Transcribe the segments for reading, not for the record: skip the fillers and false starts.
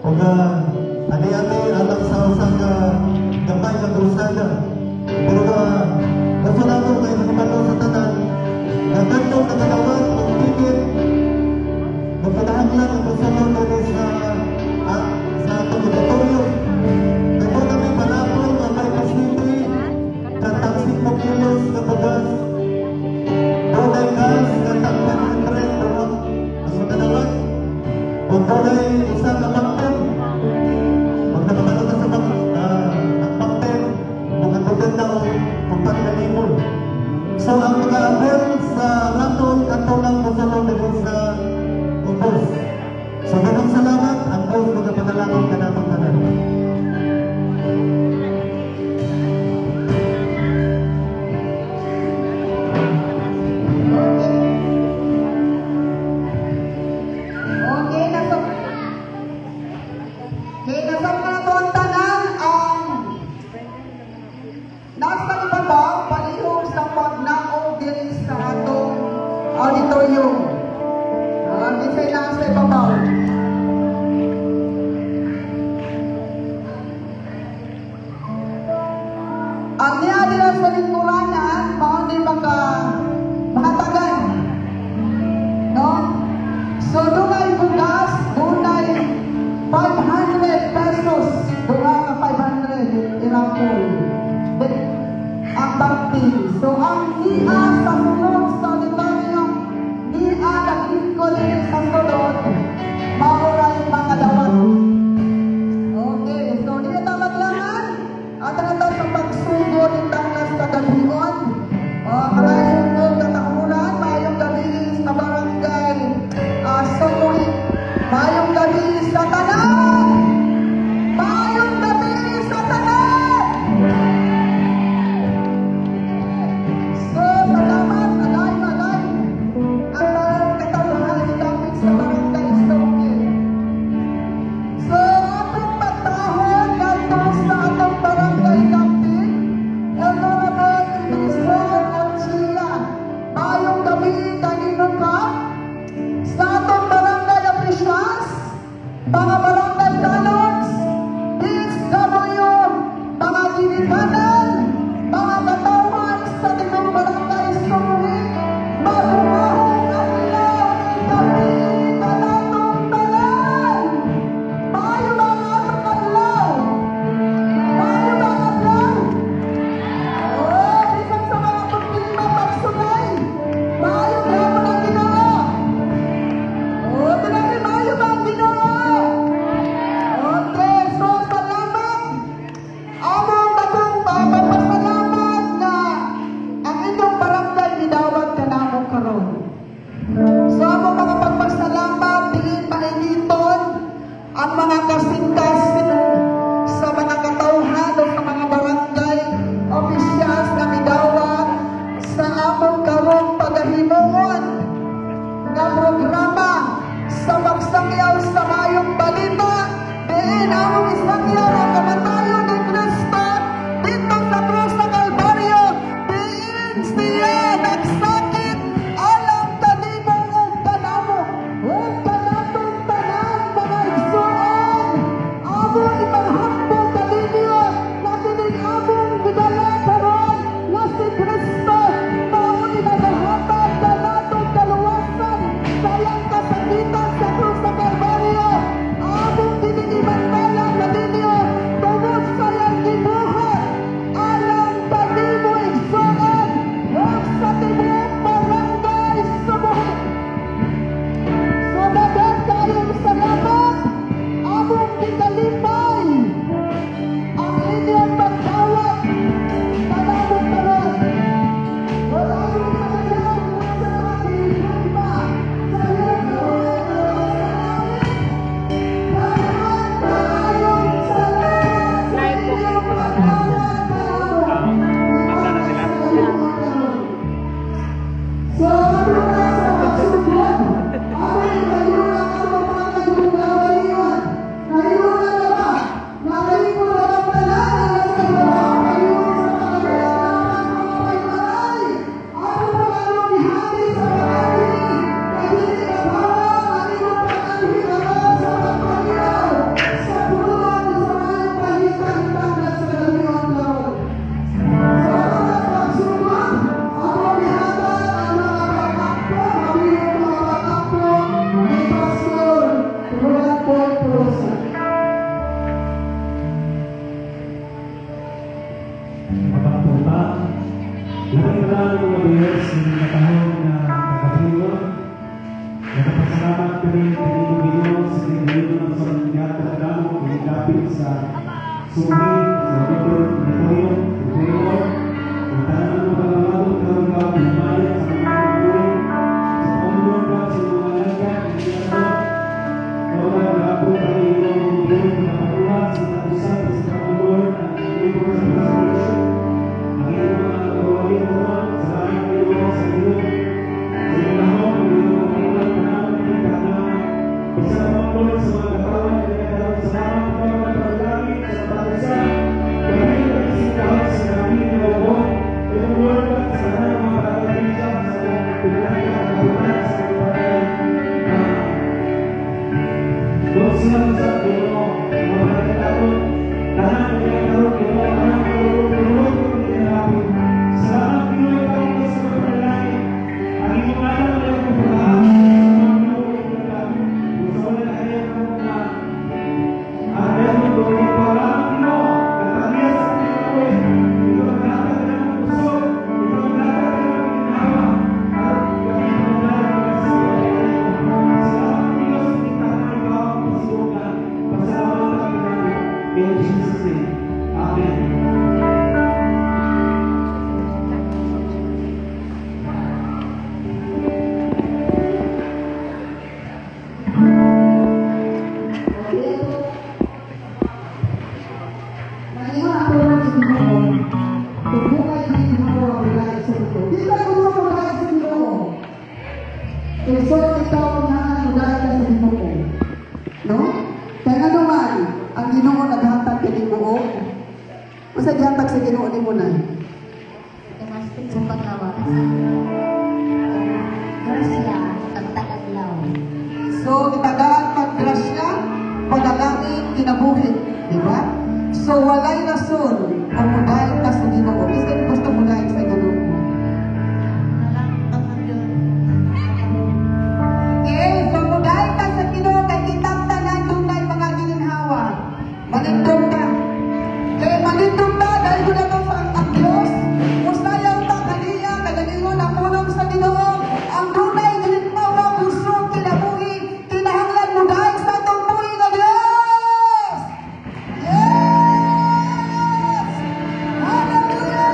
ug ani-ani alang sa usa ka gamay nga krusada. Pero gusto nato kay nagpalo sa tanan nga kadto kadalawan ug tigit magpadaaglan ang pasalon diri sa auditorium. Kaya kami panapon nga may pasiti tatak 5 kilos na bagas. Doday gas katak 100 doon ang kadalawan. Kung doday isa ka pangten, pag nakabalo ka sa pangten, kung nagbugan na o pagpagdalimon. So ang mga abon sa raton katulang pasalon diri sa ubos. So ganang salamat ang Diyos magapadalangin ka natong tanan. Auditorium. Isay lang sa ibabaw. Ang niya nila sa lingkuranan, mauni makatagan. No? So, dunay bugas, dunay 500 pesos. Dunga ka 500 irapol. Ang bakti. So, ang niya sa sunod sa auditorium, niya nagingkol sa sunod, mauray mga dawat. Okay, so niya tamaglangan. At ito sa pagsugod ng tanglas kagabion. Maraming po katakuran, mayong gabi sa barangay Sumuhi. Mayong gabi sa tanan! Mayong gabi sa tanan! So, salamat, alay. Ang mga katauhan gamit sa barangay Sumuhi. So, atong pagtahon dito sa atong barangay captain, Honorable Minister Conchia. Mayong gabi kanino ka sa atong barangay officials, mga barangay tanods, DSW, mga ginikanan, mga katauhan sa tinong barangay Sumuhi, magumahong adlaw ng gabi kanatong tanan. Maayo ba ang atong adlaw? Maayo ba ang adlaw? Bisan sa mga problema pagsunay, maayo gapon ang Ginoo. Tinapin maayo ba ang Ginoo? Okay, so salamat. Among dakong papasalamat na ang inyong barangay gidawat ka namo karon. So among mga pagpasalamat, tingin painiton ang mga kasing-kasing sa mga katauhan o sa mga barangay officials na midawat sa among karong paghimuon nga programa sa pagsangyaw sa mayong balita. Diin among isangyaw ang kamatayon ni Cristo dito sa Cruz ng Calvario. Diin siya nagsakit alang kanimong ug kanamo ug kanatong tanan mga igsoon. Among ipanghatag kaninyo na kining among gidala karon nga si Cristo mao'y nagahatag kanatong kaluwasan sa iyang kasakitan sa Cruz ng Calvario. Among ginigibantayan kaninyo tungod sa iyang gibuhat alang kanimo igsoon ug sa tibuok barangay Sumuhi. So daghang kayong salamat. Among gikalipay Diyos, yung katahong na tagabuyon. Nagpapasalamat kami kanino Ginoo sa kinayon ng sangyata na damo pinagapit sa suhi, sa Dr. Napoleon, ang tanang ng pagkakado ng mga pumaya sa mga buhay, sa pamumunan sa mga alaga, Lord, nagpo kami ng buhay na makakuha sa tapusan sa pamumunan at ibig sa restoration. Ang iyong mga kagawain mo, salamat kayo sa iyo. Sa iyong lahong, bisa memulai semua kawan yang dalam selama beberapa lagi bangsa bagi kesihatan sekali bahwa kemudian sekarang masyarakat bijak sedang diberikan kemudahan seperti bersiap satu masyarakat tahu tanah yang tahu kita orang perlu dihadapi selama dua tahun seperti lagi hari mengalah yang berharap So, itagaan paggrasya, pagdalangin, kinabuhi. Diba? So, walay rason kung mudahin ka sa Ginoo. Kasi gusto mudahin sa Ginoo. Okay, so mudahin ka sa Ginoo, kay kitang tanan doon ay mga gininhawa. Malindong ka. Kaya malindong ka, dahil ko na ito sa ang Diyos. Musayaw ka kaniya, kagalingon ang punong sa Ginoo. Ang dunay, gininhawa, puso, kinabuhi. Kinahanglan mo dahil sa itong buhay na Diyos! Yes! Hallelujah!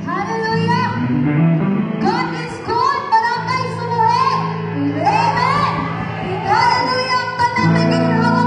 Hallelujah! God is good! Barangay Sumuhe! Amen! Hallelujah! Ang panamigin hawa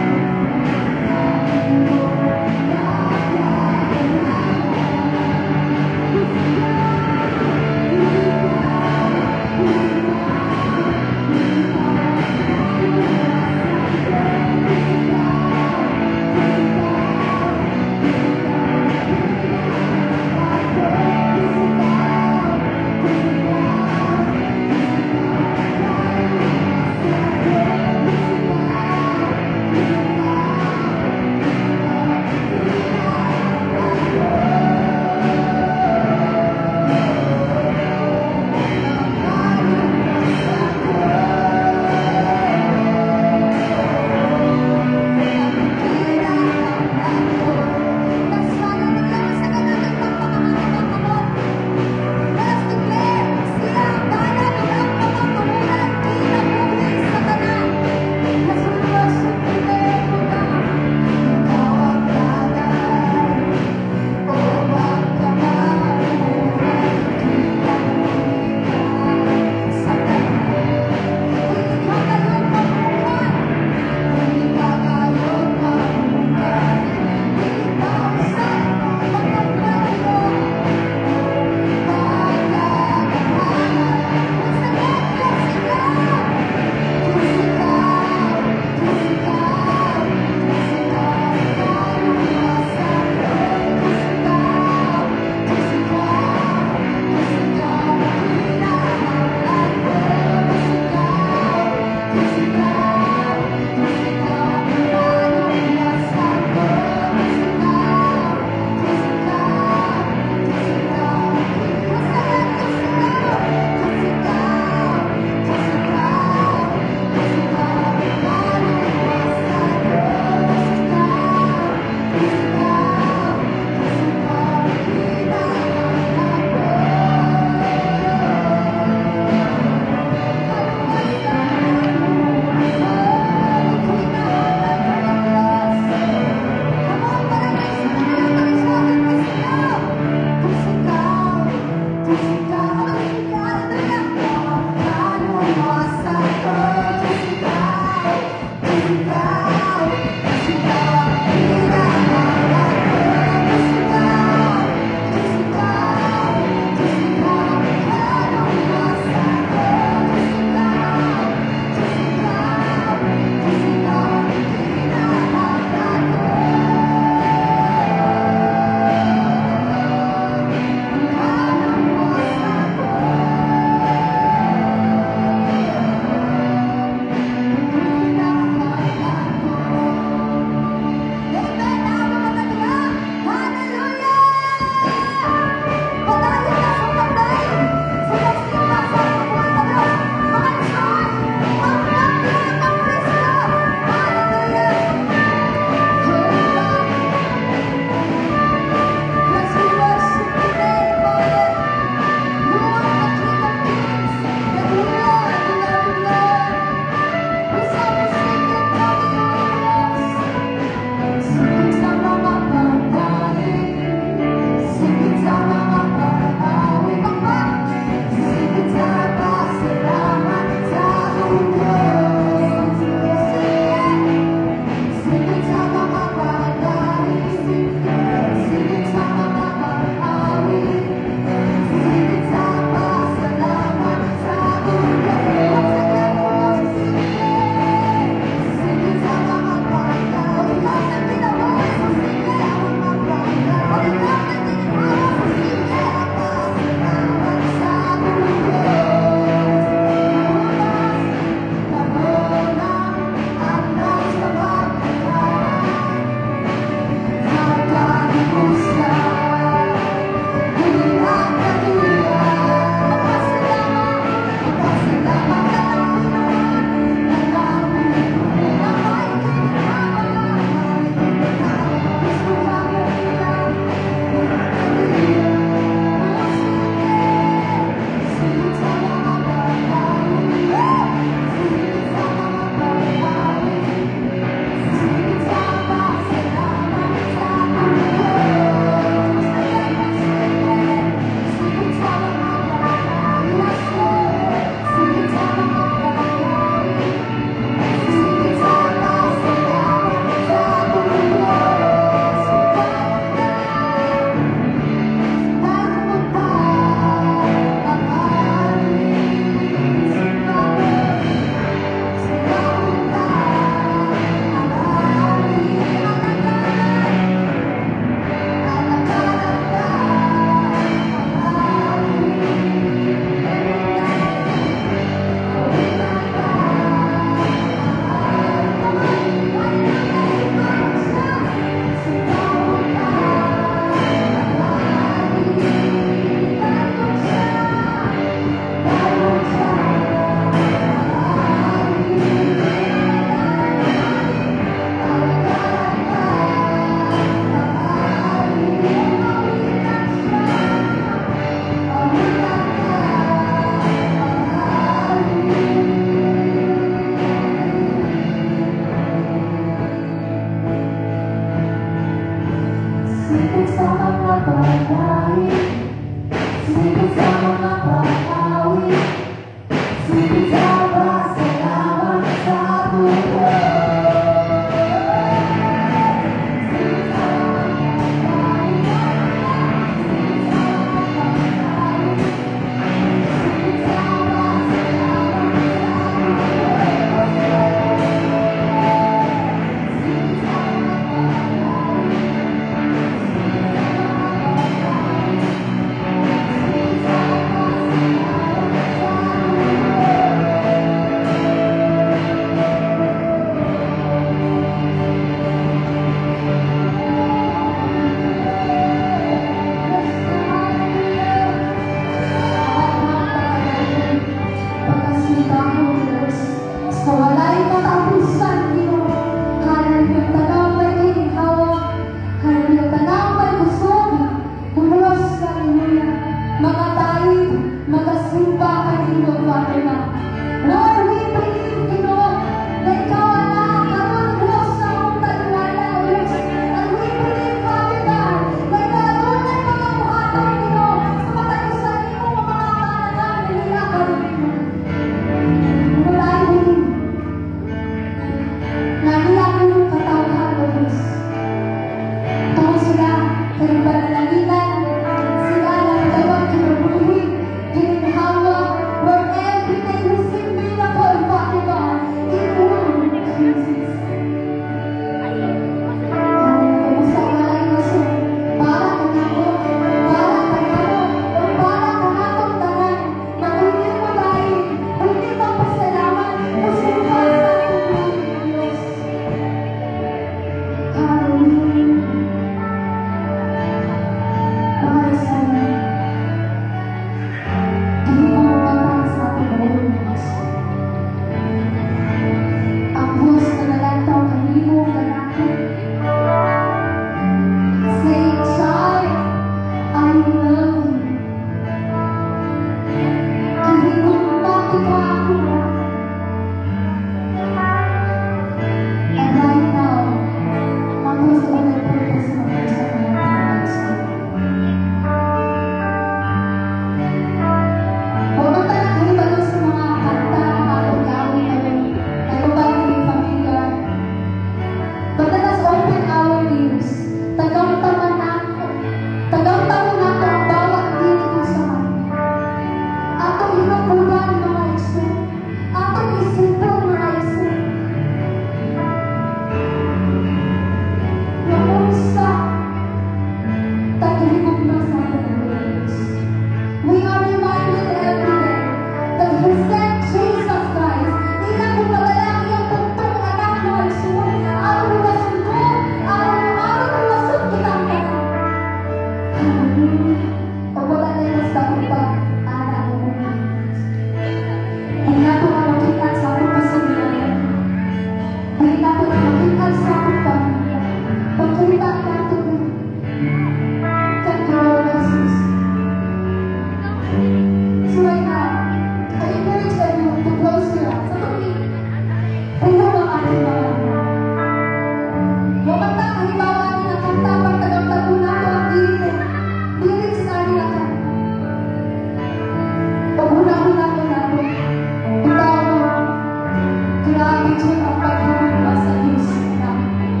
natin ang pagbubukas sa Diyos natin.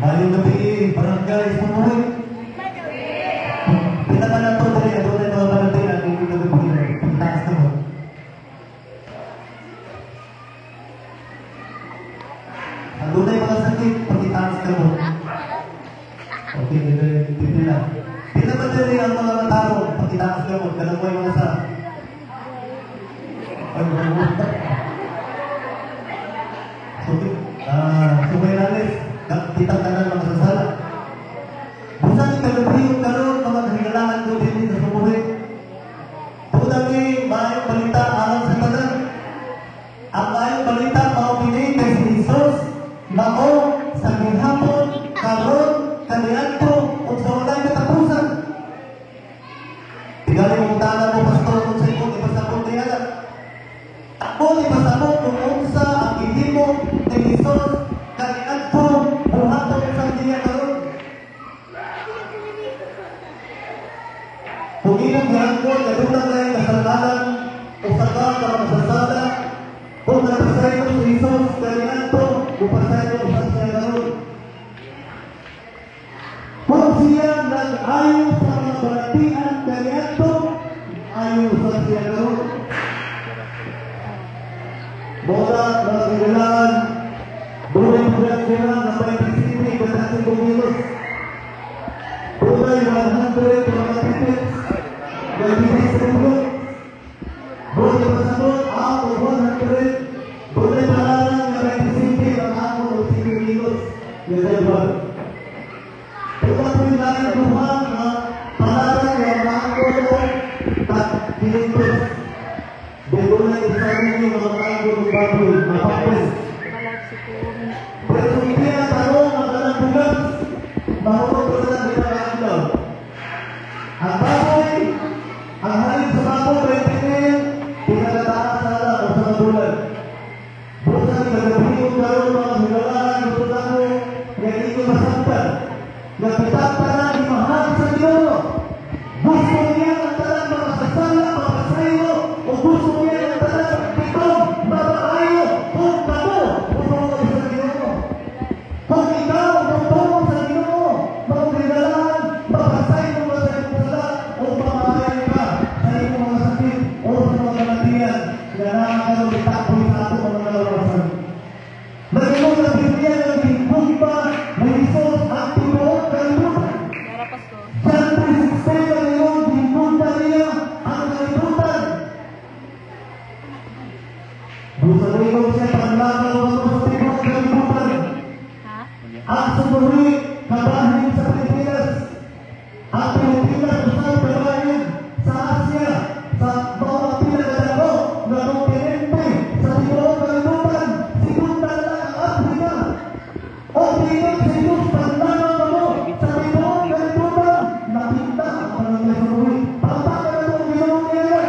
Maayong gabi, barangay, Sunuhoy. Pinaka na to, dali, doon ay mga barangay na hindi gabi, pintaas na mo. Doon ay mga sakit, pagkitaas na mo. Okay, dito na. Pinabadali ang mga matarong, pagkitaas na mo, kalang mo yung mga sa... Sumaylalis, kita kanan mga sasala. Busan kalubhiyong karoon, mga kahigalangan ko din sa sumuhi. Tunang maayong balita alang sa tanan. Ang maayong balita, maupinin kay si Jesus, mao sa ginhapon, karoon, kaniadto, kung sa walay katapusan. Tigali mong tanan mo, pastor, kung sa ikong ipasabot niya na. Ako ipasabot kung unsa ang ihimo ni Jesus, kaniadto, buhaton sa niya karoon. Kung iyong gihangkon, nadulang na yung kasalanan, usaga ka masasala, kung napasay mo si Jesus, kaniadto, upasay mo sa niya karoon. Kung siya nag-ayaw sa mga balatian, kaniadto, ayaw sa niya karoon. Bola, mga kailangan, buhay-buhay sila na may pisipin Kedua, kita punya Tuhan pandangan yang mengaku tak dilintas. Bagaimana Israel ini mengaku babu, apapun. Berikutnya taruh makanan tugas maupun berada di dalam apapun, ang halin sa babu berikutnya tidak ada tahan salah bersama bulan. Bukan kegembiraan baru mengajukan utamamu yang ingin bersambut, yang kita tanah di mahal sendiri. Busuknya antara bahasa saya, bahasa saya, busuknya antara kita, bahasa ayo, kamu, untuk sendiri. Kau kita untuk sendiri, mengenal bahasa saya, bahasa saya, umpama saya, saya mengasih, mengenalian, dan akan ditakui satu mengenal bahasa. Bagaimana dunia yang dibuka merisau aktivitas kehidupan. Jangan saya yang dibuka dia akan kehidupan. Bukan itu saya pandangan untuk setiap kehidupan. Aku beri kabahin seperti aktivitas besar berlain saatnya saat bawa tidak ada roh lalu PNP setiap kehidupan sibukkan Afrika. Oh tidak hidup pandangan kamu setiap kehidupan nakita akan melalui pandangan kamu minumnya.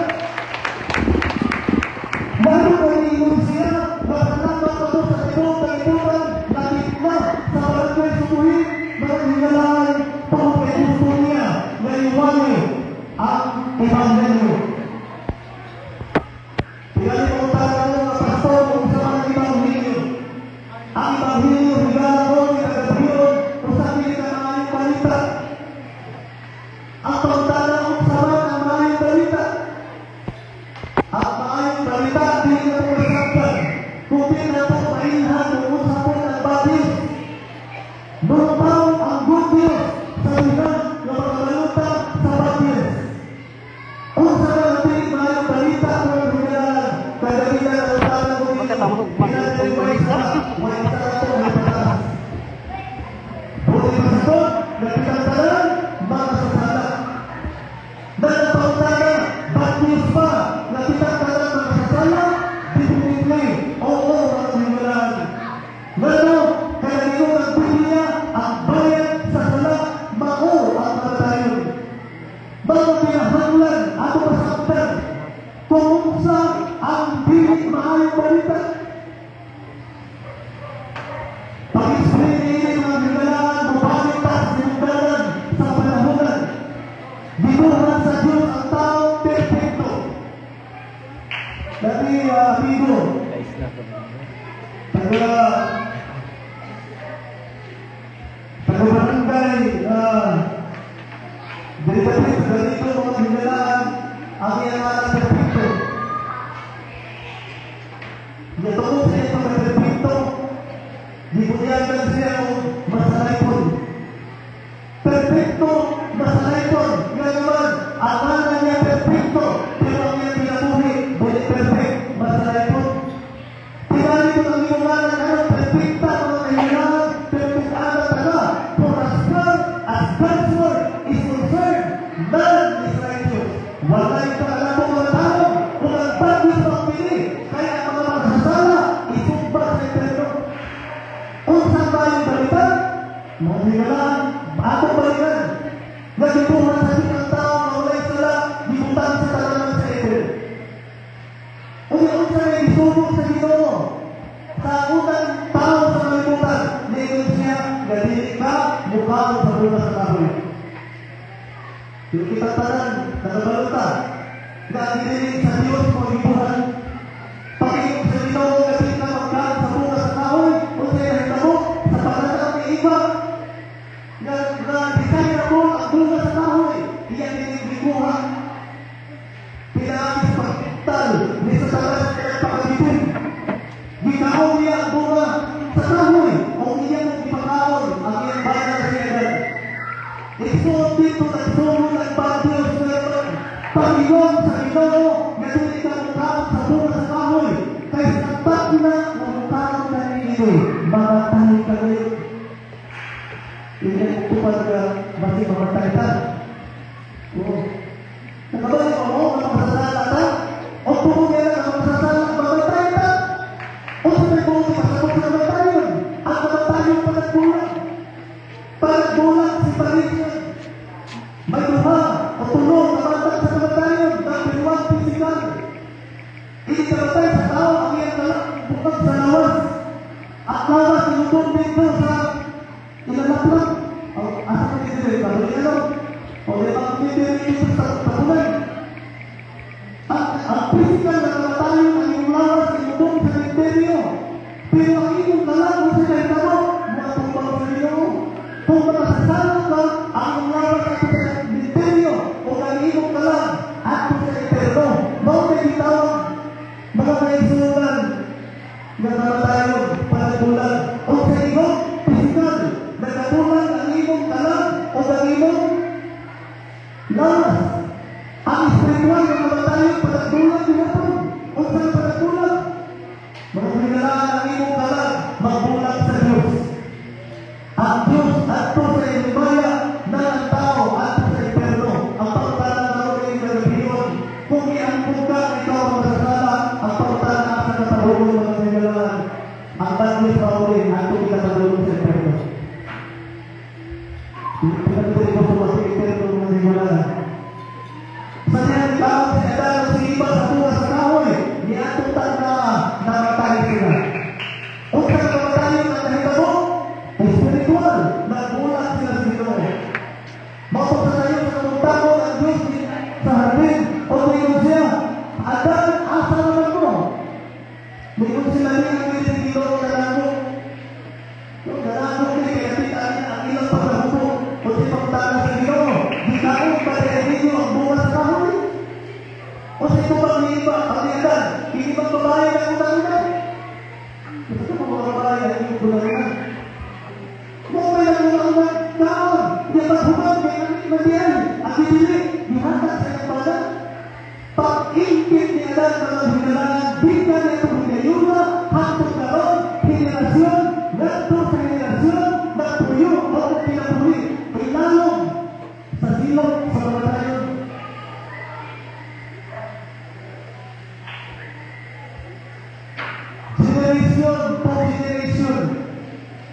Baru dari Indonesia pandangan kamu setiap kehidupan nakita sahabat kesuhui meninggalai penghidup dunia dari wali ang Ebanghelyo. Tidak diutarakan oleh pastor bersama Ebanghelyo. Ang Ebanghelyo regalo kita Diyos usang dinamay balita. Ang pagtala bersama ang maayong balita. Ang maayong balita di na pagkakasabtan. Kung di na po mainhan umusapon ang badis. Nuntaw ang good news sa lihan na pagkabaluta sa badis. Kung sa natin maayong balita ang regalalan, kaya di na utara ko kung sa ang bilik maayong balita. Pag-isipin ini mga regalalan, mabalitas, sinugdalan sa panahunan. Binuhan sa Diyos ang taong perfecto. Dati, amigo, taga-barangay, derivative sa ganito mga regalalan, ang iyang perfecto. Natulog sa ito mga perfecto. Dibunyagan siya kung masanaypon. Perfecto, masanaypon. Ngayon, akala niya perfecto, pero ang niya pinabuhi, bulit perfect, masanaypon. Tinali mo ang iyong ngalan, ano, perfecta, mga kahilangan, perfect anak taga. For as far as God's word is concerned, none is righteous. Wala yung pag-alam mo mga tao, kung ang bagay sa pagpili, kaya ang mga magsasala, isumba sa interno. Kung saan ba yung balitan? Mga nilalaan, bago balitan. Nagdibuhan sa sitang tao na wala'y sala, dibutan sa talagang sa ito. Kung saan ay isubok sa Ginoo, sa unang tao sa kalimutan, niyon siya, gadilik ka, mukha mo sa bukas sa kahoy. Yung kita tanan, nagabalutan, na dinilig sa Diyos mo ibuhan. Pag-inom sa Ginoo, gadilik na magkaan sa bukas sa kahoy, kung sa'yo nahitamo, sa pagkatang ng iba, na-design na mo ang bukas sa kahoy, iyan dinilig-iguhan. Pinagis pagkital, ni sa talas kaya pakagipin. Ginaon niya ang bunga sa kahoy, kung iyan ang ipakaon, ang iyang bayan na siya. Isuot dito na isuot ng Diyos ngayon. Pag-inom sa Ginoo, gatuloy ka mukhaon sa bunga sa kahoy, kaya sapat na mukhaon na ninyo, mamatay ka ngayon. pada masih memerintahkan. Nakabalik mo mo, mamasasala ka? O pumugyan na mamasasala, mamatay ka? O sabay mo, pasabot sa namatayon. Ang namatayon panagbulang. Panagbulang si Parisian. May duha o tulong na matag sa namatayon ng binuwang pisikal. Hindi namatay sa tao ang iyang bukag sa lawas. At lawas sinutong dito sa ilalaplang. Asa ka dito rin, patuloy o di ba kumitirin dito sa tapunan. Ang pisikal na namatayon ang iyong lawas sinutong sa imperyo. Pero ang iyong kalago sa kaitamo, mga tumbang sa iyo. Kung makasasalo ka, ang iyong lawas at sa imperyo o ang iyong kalag at sa imperyo. Mao na gitawag mga kaisunan na namatayon panagbulan o sa iyong pisikal na nabulan ang iyong kalag o ang iyong lawas. Ang espiritual na namatayon panagbulan dinapon o sa panagbulan. Magpinalaan ang iyong kalag magbulan sa Diyos. Ang Diyos at to sa inumaya na ang tao at sa imperno. Ang pagtala na rin ng reliyon. Kung iangkong ka, ikaw ang masasala. Ang pagtala sa katahulong ng pinalaan. Ang Diyos pa rin at kung ikatahulong sa imperno. Pinagpili ko sa mga imperno ng pinalaan. Sa niyan tao sa edad sa iba sa tuwa sa kahoy. Niatutan na namatay sila. Kung sa namatayon ang nahitabo, espiritual, nagbulan sila sa Ginoo. Mapagsasayon sa kumutago ng Diyos sa hardin o tingin siya, Adan, asa naman mo? Tingin sila rin ang piling Ginoo na lango. Yung nalango niya, kaya kita niya ang ilang pagkahupo o si pagtago sa Ginoo. Di kaong pag-edinyo ang buwan sa kahoy. O sa ito bang iba, ang ilan, hindi bang babae na ulang-ulang? Ito ba mga babae na hindi ulang-ulang? Kung may ulang-ulang taon, di maghubad, may nandiyan, at dili, dihanda sa iyong pala. Pag-ingkit ni Adan ng mga hinalangan, di ka na itong hinayuna, hantong karoon, henerasyon, ganto sa henerasyon, nagpuyo o pinapuli, ilalong sa silog sa mga tayo. Generation po generation.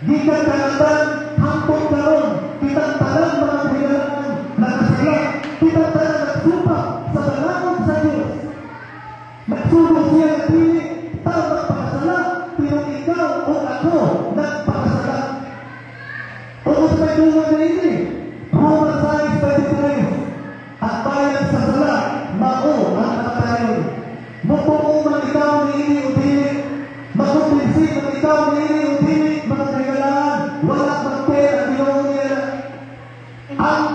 Di ka kalatan, hantong karoon, kitang talang mga hinalangan, nakasala, kitang talang nagsupa sa balangon sa Diyos. Nagsulong siya na pili, tao nagpakasala, pero ikaw o ako nagpakasala. O kung may tungo na ini, Romans 5:23, at bayan sa sala, mao ang nakatayon. Mupuong man ikaw ni ini o dili, makumpinsi man ikaw ni ini o dili, mga kagalaan, wala magpera ang Ginoo niya. Ang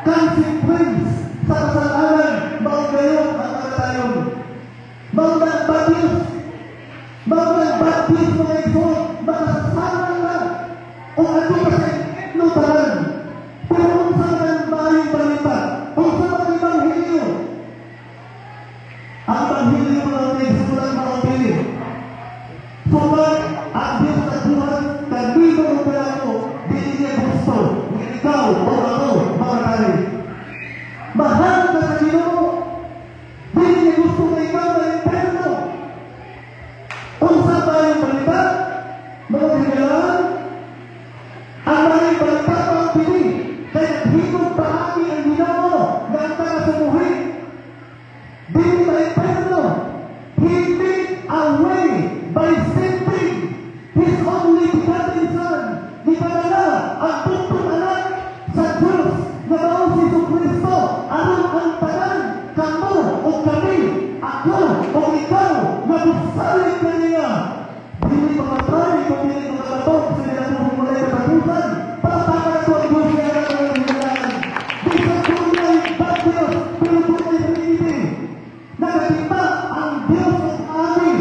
consequence sa kasalanan, mao gayon ang nakatayon. Mao nagbatius, mga ito, makasasama na, o ano pa sa nutaran. Pero kung saan ang maayong balita, kung saan ang Ebanghelyo, ang Ebanghelyo mga nagsulat mga pili. Sumat ang Diyos sa buwan, nagbigo ng pala ko, di niya gusto, ni ikaw o ako, mga kari. Mahal ka sa Ginoo, di niya gusto na ikaw na imperno. Kung saan tayong balita, mga kailangan, ang maayong balita ang pili, kaya higong paagi ang Ginoo na ang taga sumuhi. Di na imperno, He made a way by sending His only begotten Son. Ipadala ang tuntun anak sa Diyos na mao si Jesucristo. Aron ang tanan, kamo o kami, ako o ikaw, na busalig ka niya. Dili pamatay kung dili makabatok sa nilabuhong mulay katapusan. Patakan ko ang Diyos niya na mga hinalaan. Di sa tunay Diyos, pero tunay sa hindi. Nagatipa ang Diyos ng amin.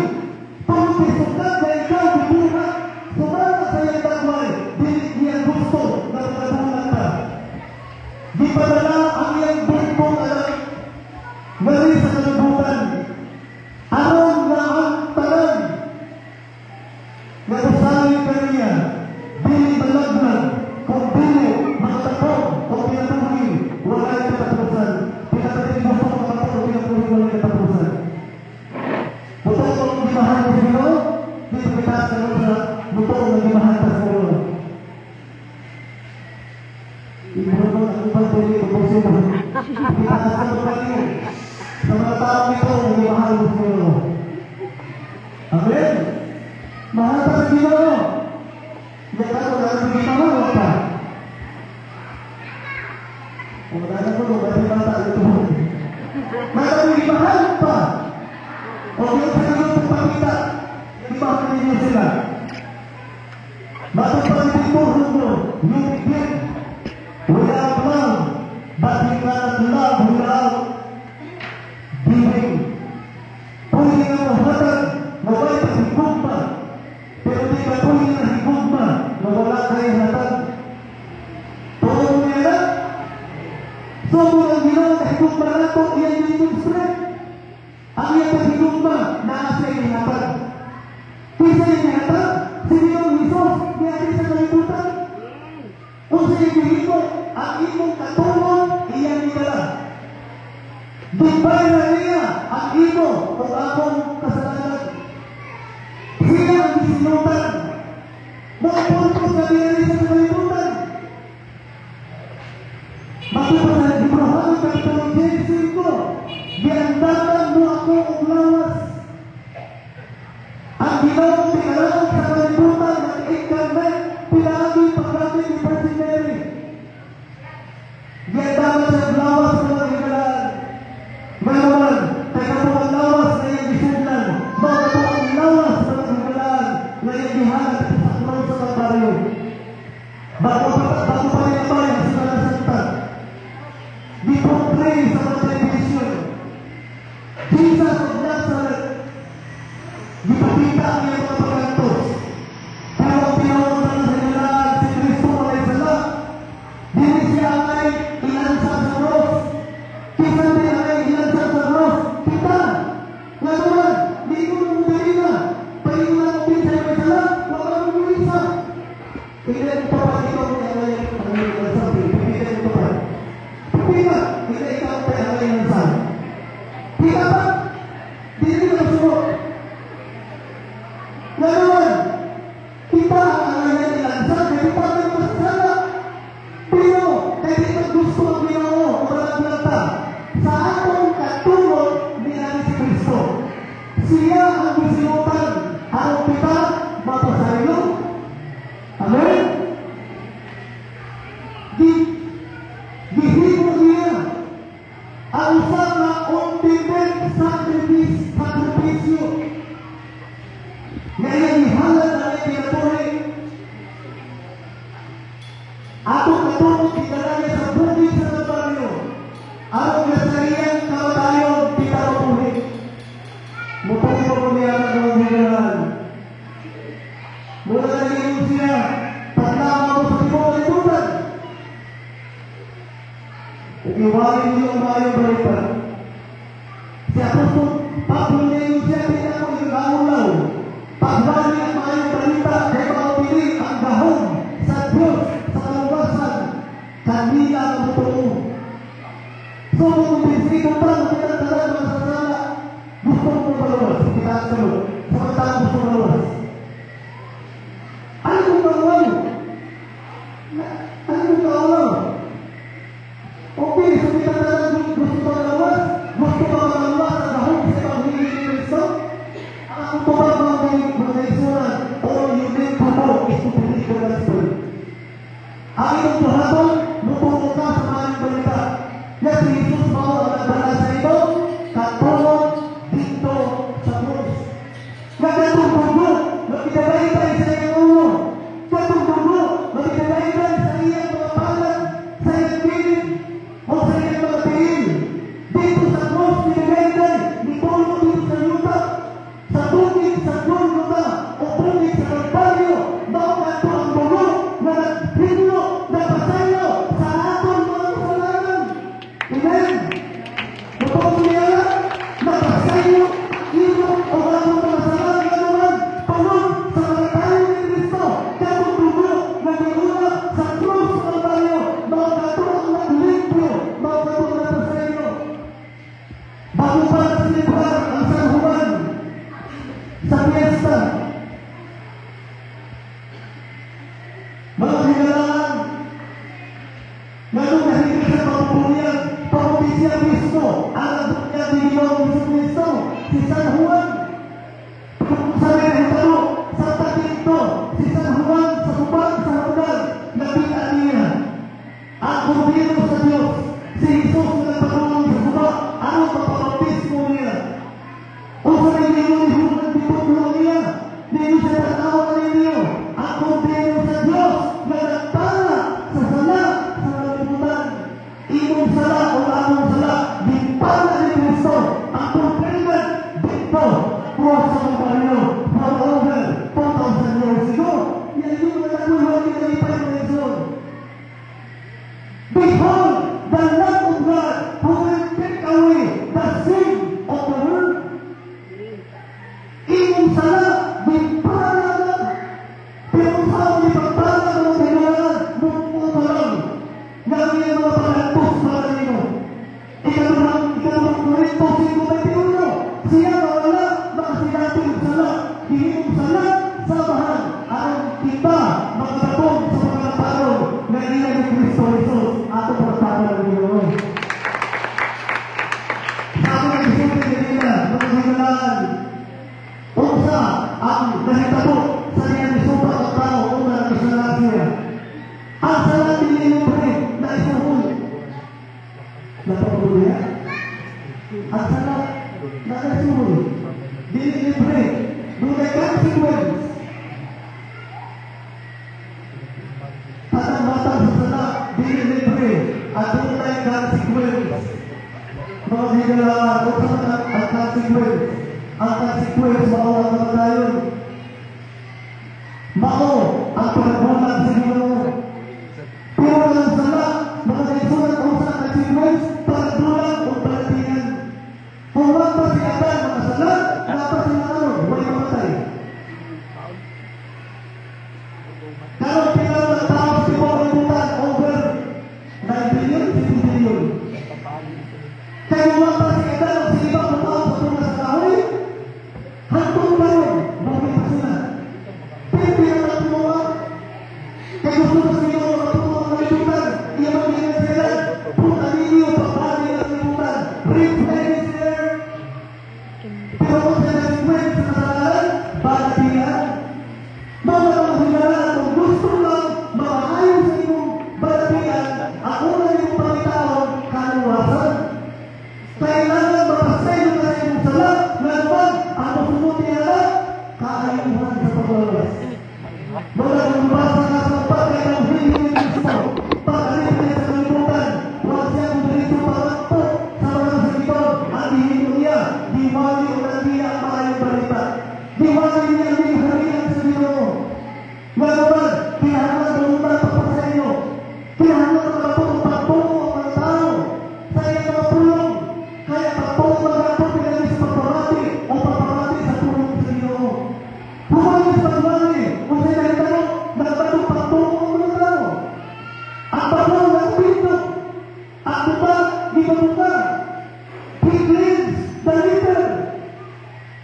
Pagpisukat na ikaw bibuhat, sumama sa iyong dagway, dili niya gusto na magabuhat ka. Di padala ang iyang buntong anak, ngali sa kalibutan, aron na ang talan, na usahin ka niya, dili malaglag, kung dili makatapos Pinakasama kayo. Sa mga taong ito, umimahal mo sa iyo. Amen? Mahal ka sa Ginoo. Hindi ka ito, dahil hindi ka mahal ka. Kung dahil ko, dahil bata ito. Mahal hindi mahal pa. O yung sa iyo itong pakita, ibahal ninyo sila. Matapang puro mo, yung bigyan. Without love, but you cannot love without giving. Pwede nga mahatag na wala higugma, pero di ka pwede na higugma na wala kayo hatag. Tulong mo yan na? So kung ang ginawa na higugma na ito, iyan yung strength. Ang iyan na higugma na asa yung hatag. Kisa yung hatag, sige yung Isos, niyatin sa kalibutan. Kung sa ibigin mo, ang imong katulong, iyan nila. Dibay na niya ang imo kung akong kasalanan. Sila ang isinutan. Magpuntos na niya sa kalibutan. Magpuntos na Ibrahim kapitong Genesis ko. Giandakan mo ako ang lawas. Ang ginawang pinalaman sa kalibutan ng incarnate, pinagi pagkakit ni Virgin Mary. Giandakan sa lawas ng mga hinalaan. Ngayon, kaya po ang lawas na yung isuglan, mga po ang lawas ng mga hinalaan na yung ihanap sa sakron sa Kalbaryo. Bago pa rin ang bayan sa Malasanta. Di po pray sa mga television. Jesus of Nazareth. Di pa kita ang iyong mga pagkantos. Pero ang pinawag ng hinalaan si Kristo ay sala. Dili siya ay inansa sa cross. Kita din ay inansa sa cross. Kita! Nga naman, di ko nang mudari na. Pahinga mo din sa may sala, wala mong mulisa. Tingnan ito pa ikaw ni Alay ang sabi. Pipigyan ito pa. Pipigyan! Tingnan ikaw tayo Alay ang sabi. Kita pa! Dili ka suot. Nga naman, kita ang Alay ang ilansan. Kaya pa kayo masasala. Pero, kahit ito gusto ang Ginoo, umalag-lata, sa atong katulog ni si Kristo. Siya ang bisinutan, ang kita, mapasaylo. Amen? Gihimo niya ang usang na ultimate sakripisyo. Ngayon, ihalan na may pinatuloy. Atong katulog, kitala niya sa bukid sa Kalbaryo. Ang nasayang kamatayong kita mapulit. Mupunin mo niya ang mga hinalaan. Mula na rin siya, paglaman mo sa ibang kalibutan. Iwanin niyo ang mayong balitan. Si Apostol Pablo niya yung siya, kita mo yung laulaw. Pagwali ang mayong balita, kaya makapili ang dahon sa Diyos, sa kaluwasan, kanila ang totoo. So, kung pinsito pa, kita talaga masasala, gusto mo malawas, kita ang salot, samantalang gusto malawas. Ano kung malawaw? Ano kung malawaw? Okay, so kita talaga gusto malawas, gusto malawas ang dahon sa Panginoon ni Cristo. Ang tubag mga isunan, all you need to know is to believe the gospel. Ang iyong tuhatol, mutungo ka sa maling balita. Na si Jesus mo ang nagbala sa ito, katulong dito sa krus. Nagkatungtungo, magkitabaytay sa iyong ulo. Katungtungo, magkitabaytay sa iyong mga palat, sa iyong piling, o sa iyong mga tiil. Dito sa krus, pinagaytay, nipuno dito sa yuta, sa bukid sa Golgotha, o bukid sa Kalbaryo, na ang dulo na naghilo na Ang sala nililibre na isuhul. Napapagod yan? Ang sala na isuhul. Nililibre. Doon ay consequence. Patang-batang sa sala, nililibre. At doon ay consequence. Mga higala, kung saan ang consequence. Ang consequence, mao ang kamatayon. Mao ang pagbulag sa Ginoo. Pero ang sala, mga kaisulat kung saan consequence, pagbulag o palatingan. Kung wag pa si Adan, mga sala, dapat si Manon, huwag mamatay. Karong pilaw ng tao si Pagbulan over 9 billion, 50 billion. Kaya wag pa si Adan, si ibang tao sa tunga sa kahoy, hantong pa rin, bakit pa sila? Pinipira ng tumawa. Kaya gusto ko sa inyo, matutuwa ang kalibutan, iya mag-ingat sila, puta ninyo, pagbali ang kalibutan, replay sila. Pero kung sa consequence sa kasalanan, balatihan. Mga hinalaan, kung gusto lang makaayos sa inyong balatihan, ako na yung pangitawag, kaluwasan. Kailangan mapasayo na sa inyong sala, naman ang masunod niya, kaayuhan sa paglalas. Mga lumabasa nga sa bagay ng hindi ng gusto, pag-alip niya sa kalibutan, huwag siya kung ganito pangakpo sa mga sakitong, ang hihino niya, diwali o nandiya ang maayong balita. Diwali niya ang harihan sa Ginoo. Mga naman, kailangan lumabas pa sa inyo. Kailangan makapagpunong pagpunong ang mga tao sa iyong mga pulong. Kaya pagpunong magapot pinagay sa pagpamati o pagpamati sa pulong sa Ginoo. Humali sa pagwali, kung sa'yo na tanong, nagbatong pagpunong ang mga tao. Ang pagpunong ng pinto, ang bubag, di ba bubag? He cleansed the litter.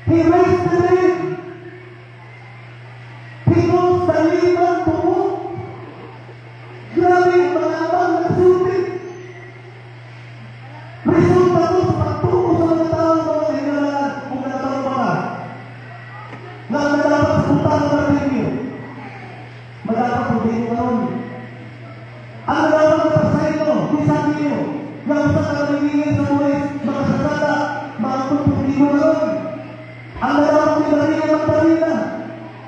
He raised the dead. He knows the limang buo. Grabe, mga abang nagsulti. Resulta ko sa pagtungo sa mga tao mga hinalaan kung nagtawag pa ka. Na nadapat sa putang ng martilyo. Madapat kung di mo karoon. Ang nadapat na sa inyo, bisan ninyo, na usap ka nangingin sa buhay, mga sasada, mga tutong di mo karoon. Ang nadapat ni Maria Magdalena,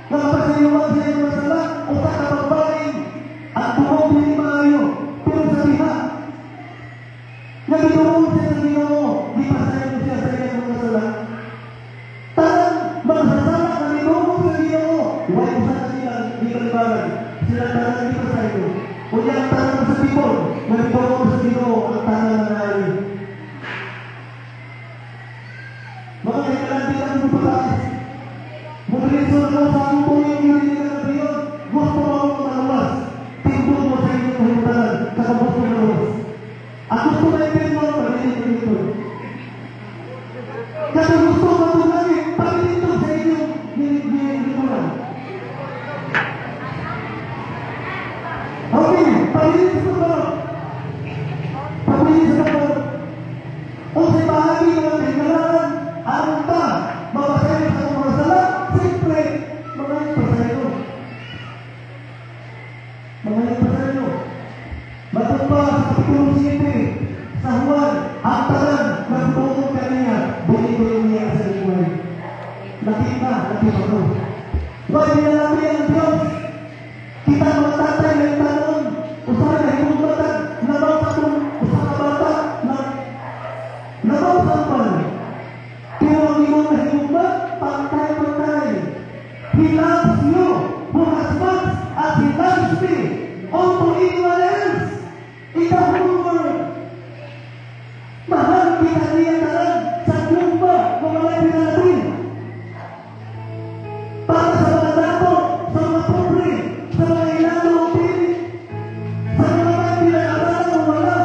na kapasayuman sa inyo sa sala, usap ka magbaling, at buhong din maayo, pero sa liha. Nagituon siya sa Ginoo, di pasayo siya sa inyong mga sala. Tanang magsasala na minumong sa Ginoo, huwag usap na sila, di kalibaran. Sila tanang di pasayo. Kung yung tanang sa tibon, nagituon sa Ginoo, ang tanang na naayon. Mga kailangan ang lupatais. Mugriso na sa akong tuwing yung hindi ka nabiyon, gusto mo akong malawas. Tingkod mo sa inyong kahimutanan, kakabot mo malawas. At gusto na ipin mo, pagkinin ko ito. Kasi gusto mo matulangin, pagkinin ito sa inyong nilikuran. Okay, pagkinin sa pagkinin. Pagkinin sa pagkinin. Kung sa bahagi ng hinalaan, anong ta, mapasayo sa mga sala, simple, mga pasayo. Mga pasayo. Matumpa sa Kapitulo 7, sa Juan, ang talan, nagbuong kaniya, bumibulong niya sa lingway. Nakita ko. Huwag nilalami ang Diyos. Kita mga tatay na itanong, usahay na himugmatan, nabaw sa itong usaha bata, nabaw sa pan. Pero ang iyong nahimugmat, pantay-pantay. He loves you for as much as He loves me. All to anyone else in the whole world. Mahal kita niya talang sa lumba ng mga pinanatin. Para sa mga dato, sa mga pobre, sa mga ilalo o pili, sa mga pinag-aralan o wala,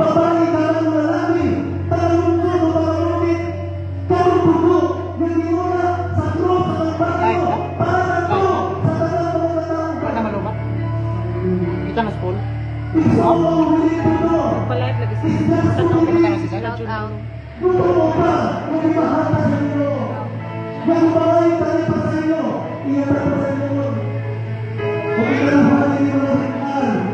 babae ka lang malami, talungo o mamalumit, karupugo, nagimula sa krus sa magbago, para na to sa tagang mga tao. Wala malumat. Kita na school. It's all over the world. Palive lagi It's just Tanong over kita the kasi sa Shout out. Gusto mo ba? Nagmahal sa inyo. Nagmahal tayo pa sa inyo. Iyan pa sa inyo. Kung ikaw ang mahal, hindi mo na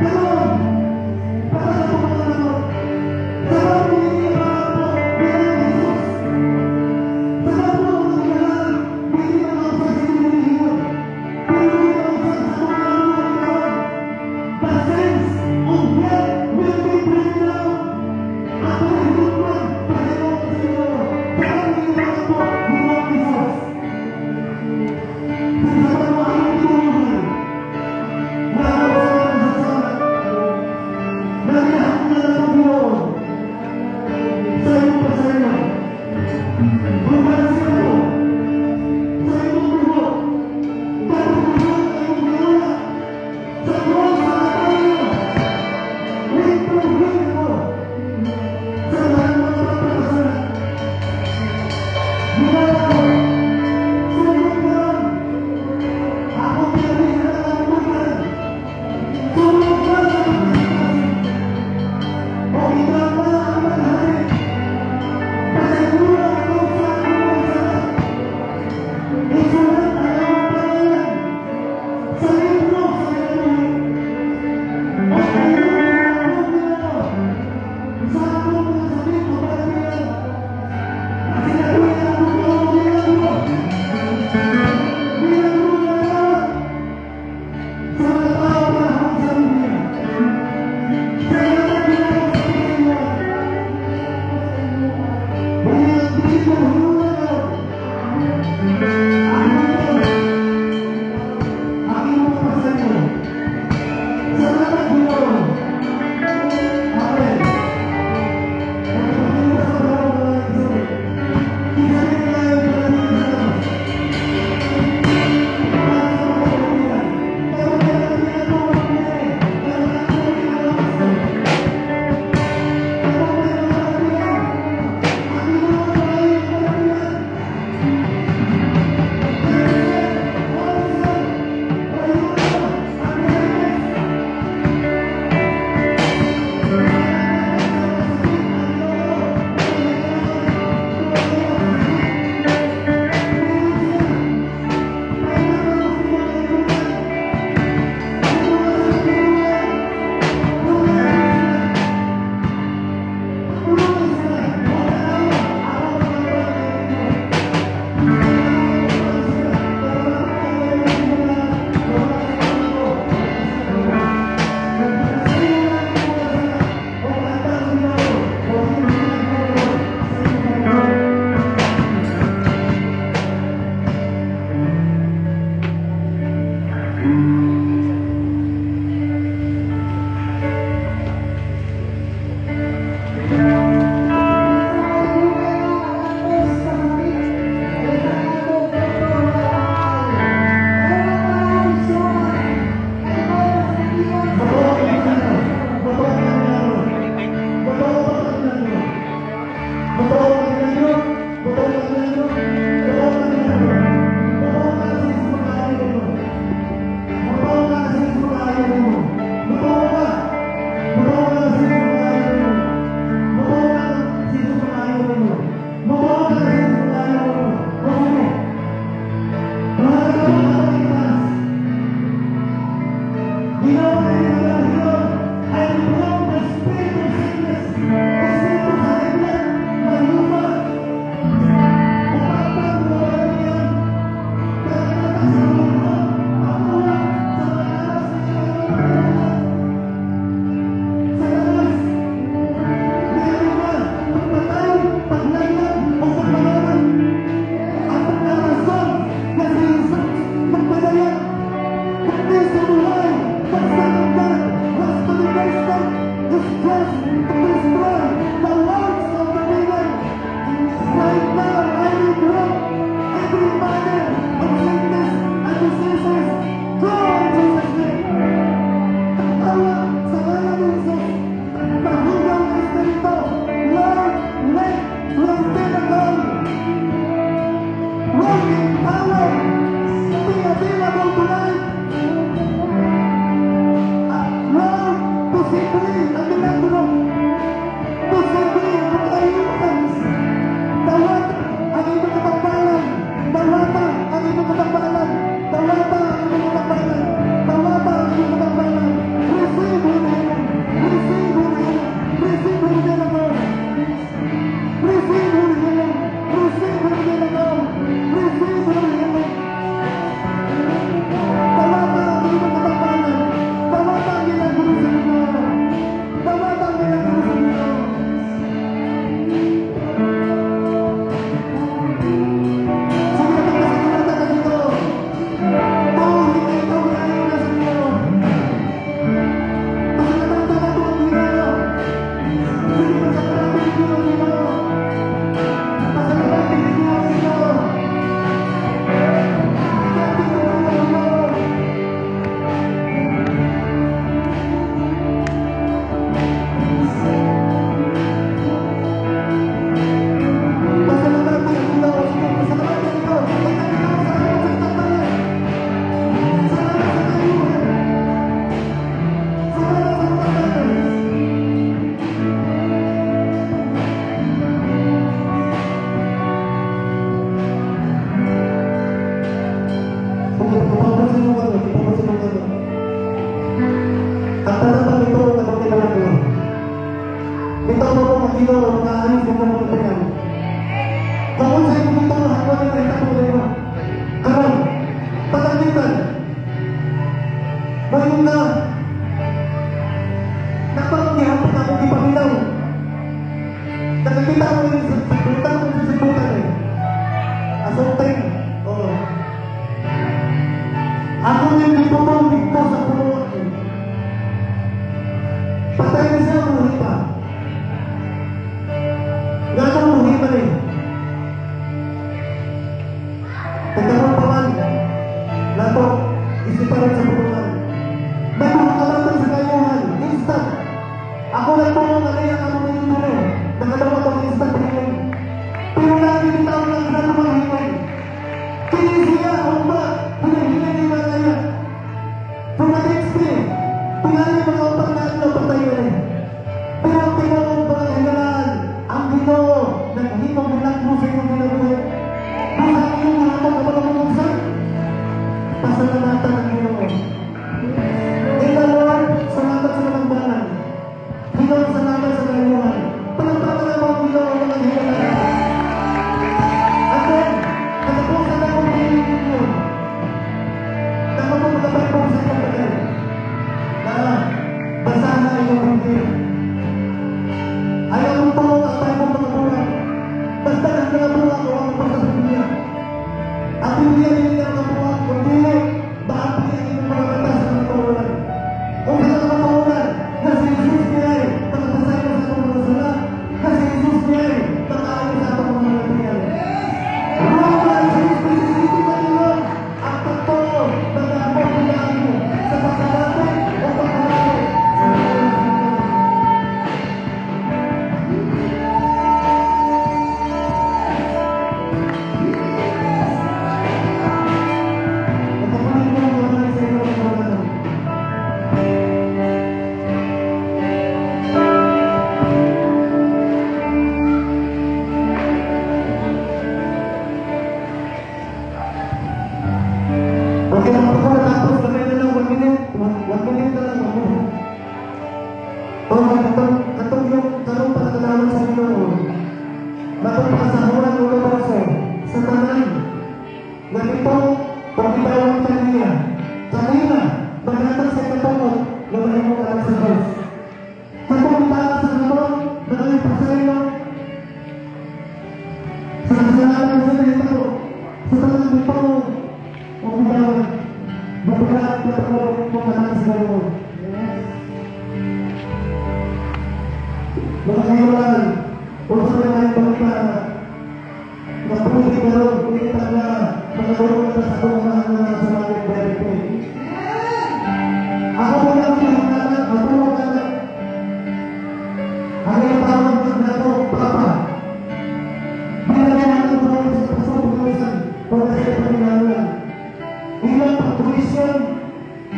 Come on!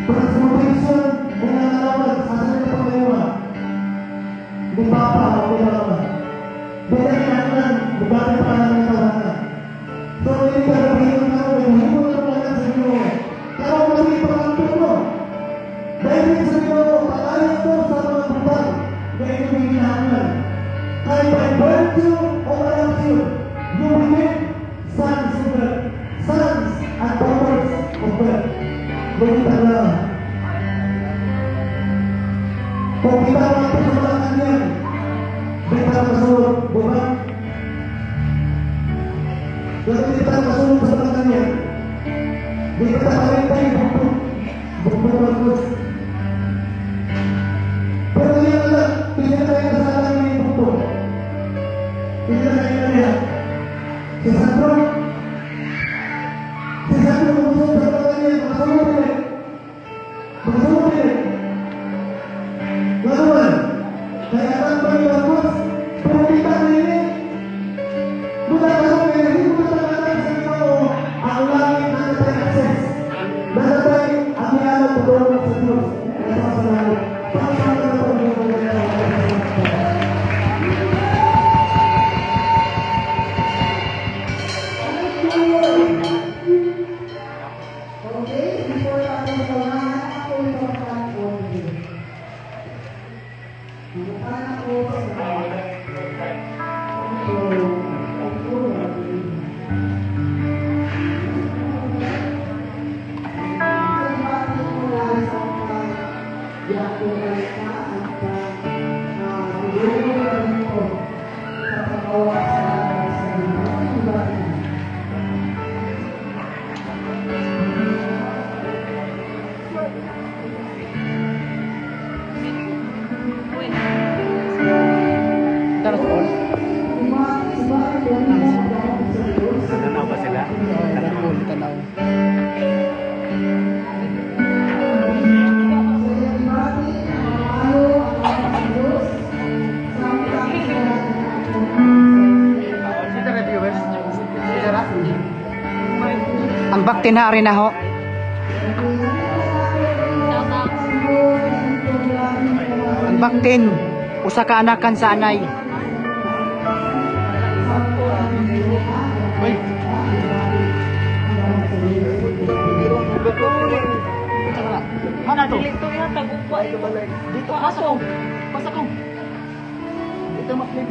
Transformation, dengan alamat, hasil pengalaman, ni Papa o ni Mama. Binayaan, bugatan pa ng tawanan. So, hindi ka nabihin na ako, hindi mo na pala sa inyo. Kaya mali pa ang tulo. Dahil sa inyo, pag-alis ko sa mga butang na inyong hinahangan. Kaya by virtue of election, you became sons of God, sons and daughters of God. Bukita na. Kung kita natin sa mga kanyan, kita masulog, bukan? Kung kita masulog sa mga kanyan, kita maritay bukong bagus. Pero yan lang, pinatay na sa alam ng bukong. Pinatay na niya. Si Sandro masulog sa mga kanyan, masulog din. Masulog din. Lawan, kaya ang bagi bagus, pero kita ini bukan masuk ini, bukan datang sa inyo ang langit na natin akses. Natatay ang yaman tutulong sa Diyos. Kaya sa salamat. Pagkakita na ito ang mga Okay, before natin sa mga ako ipapaan ko din. Bukan ako sa Tanaw ba sila? Tanaw. ang baktin na rin ho. Ang baktin, usa ka anakan sa anay. Mana to? Dito yan, tagumpa. Dito, pasok. Pasok. Dito maklin.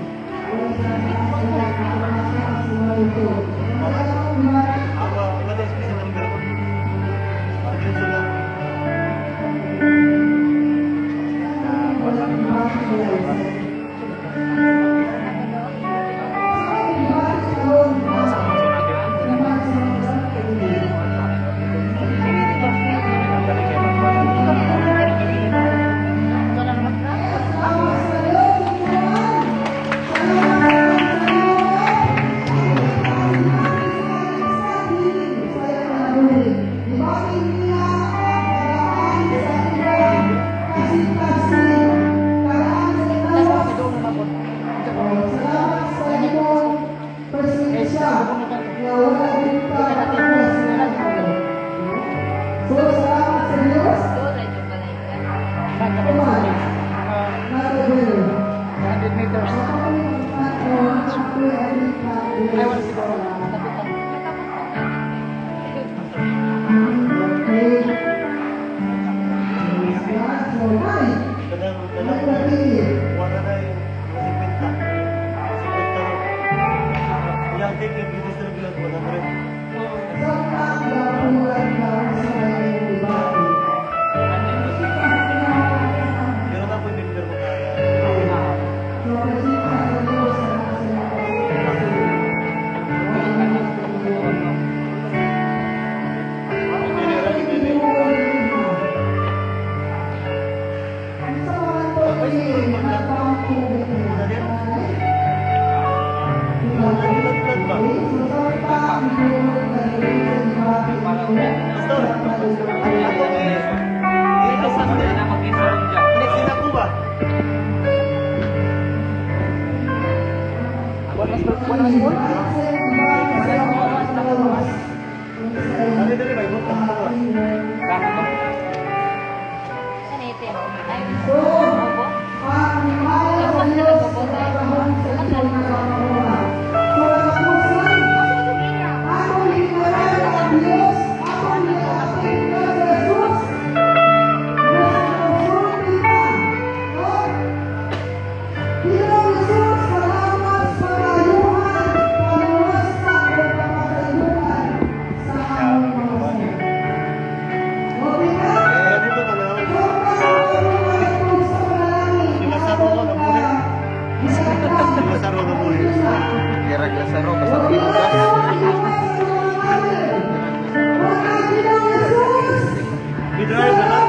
Ay, Panginoon Jesus, salamat sa kayuhan, panuwasan o kapatayuhan sa aming mga sila. Okay na?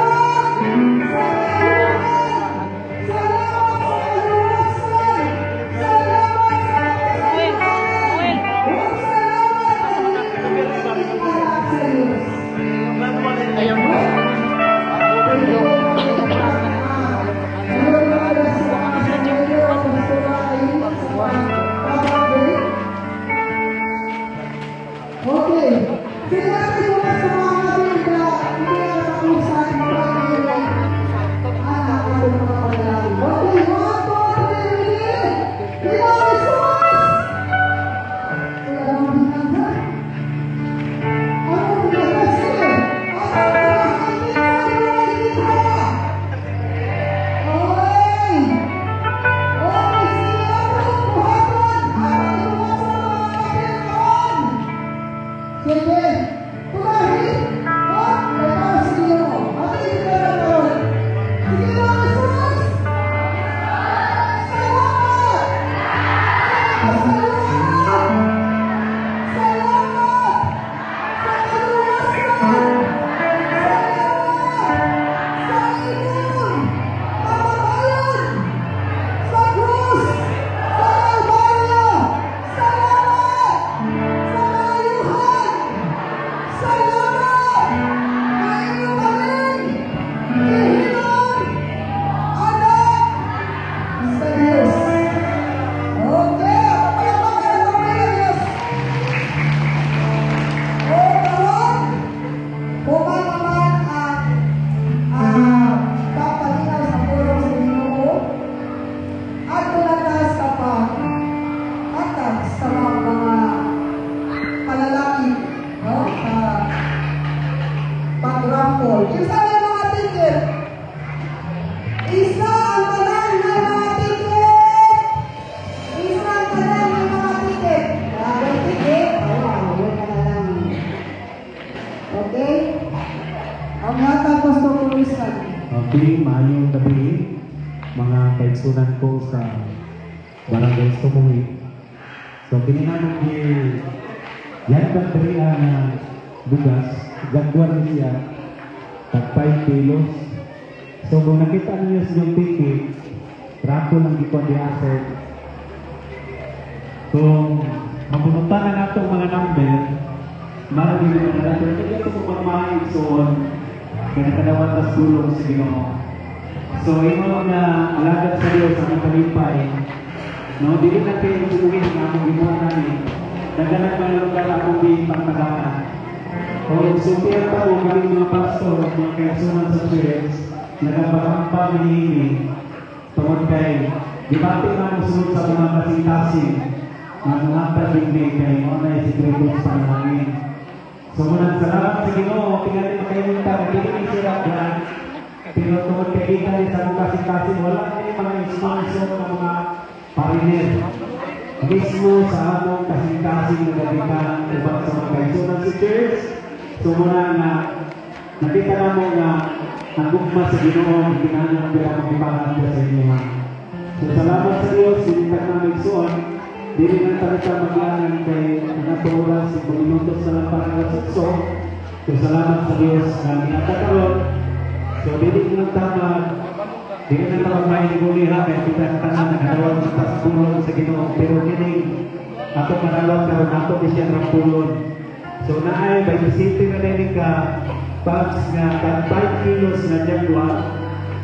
Okay, maayong gabi, mga kaigsunan ko sa Barangay Sumuhi. So, pininaman yan bagdariya na bugas, gagawin siya, tag 5 kilos. So, kung nakita niyo sa yung ticket, trapo lang di ko di asset. Kung mabunutan na nga itong mga number, marami na natin, hindi ito kung magmaigsoon, kanakalawan tas tulong sa Ginoo. So, ino na alagad sa Diyos ang ikalipay, no, dili natin tutuhin ang among ginawa namin, nagdalag mga lugar akong di pagpaganan. O sumpiyan pa kung galing mga pastor at mga kaisunan sa church, nagpapakampang hinihingi, tungkol kay, di ba ating mga sunod sa mga kasing-kasing, na mga tabigli kay Onay Secretos Panangin. So, munang salamat sa Ginoo, tingnan mo kayo yung tabi, hindi sila dyan. Pinutungod kay Ika sa mga kasing-kasing, wala din mga sponsor ng mga pariner. Mismo sa among kasing-kasing na gabitan, ubang sa mga kaisunan sa church. So, muna na nakita na mo na nagugma sa Ginoo, ginano ang bilang ipangat sa inyo. So, salamat sa Diyos, sinintag na nagsuon. Dili na talaga mag-ianan kay natural si Panginoon sa pangalasakso. So, salamat sa Diyos na minatakaroon. So, dili na tama, dili na tama mainiguli ha, kaya kita tanan nakadawag sa taspuron sa Ginoo. Pero kining ato manalong karon ato di siya rampulon. So, naay by the city na rin ka bags nga 5 kilos na jagwa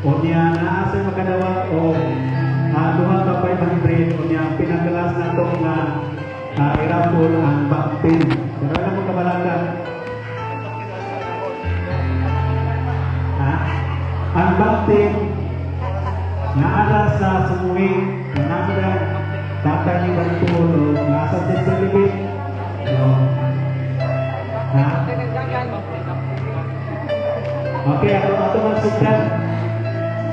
o niya naasa makadawag o duha ka 500 o niya pinagalas na ito nga irapol ang baktin. Pero alam mo kabalaga ang baktin na alas sa sumuhi na namin tatay ni Bantol o nasa sa libit okay, ato man sugdan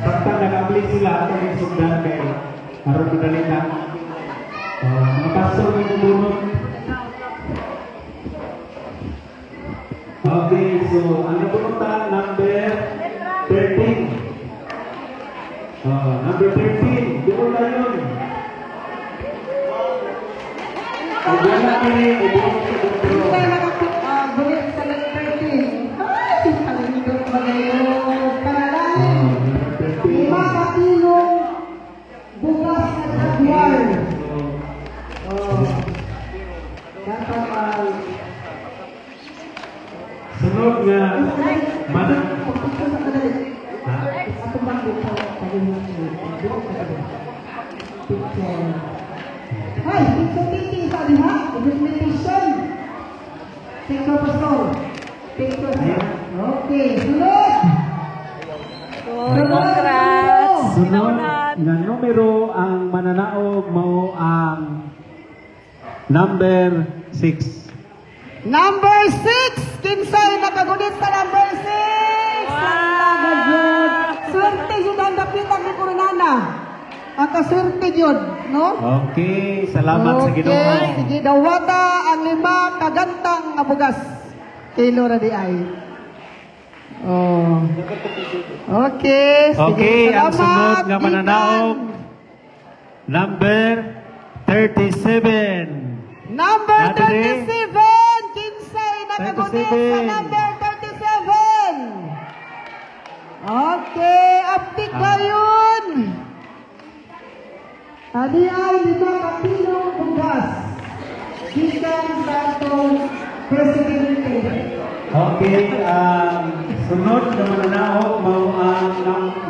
pagka nag-apply sila ato yung sugdan kay Harap madali na. Mga pastor may bubunot. Okay, so ang nabunutan, number 13. Number 13, doon na yun. Ang wala ka rin, ibunot sa doktor. Hindi nakapagbulit sa number 13. Ay, palingkod pa ngayon. Panalangin. Number 13. 5 kilong bukas na nagwar. Dapat Sunod nga, manang... Hai, picture taking sa diha, presentation. Picture pastor. Picture. Okay, sunod. Congrats! Sunod na numero ang mananaog mo ang number 6. Number 6! Kinsay nakagunit sa number 6! Wow! Swerte yun ang dapitan ni Coronana. Ang kaswerte yun, no? Okay, salamat sa Ginoo. Okay, sige, dawata ang 5 kagantang abugas. Kilo na di ay. Oh. Okay, sige, Okay, ang sunod nga Gikan. mananaog number 37. Number Natalie? 37! Kinsay nakagunit sa 37. number 37! Okay, aptik ba yun? Adi ay 5 kilong bugas. Gikan sa itong presidente. Okay, sunod na mananaog mo ang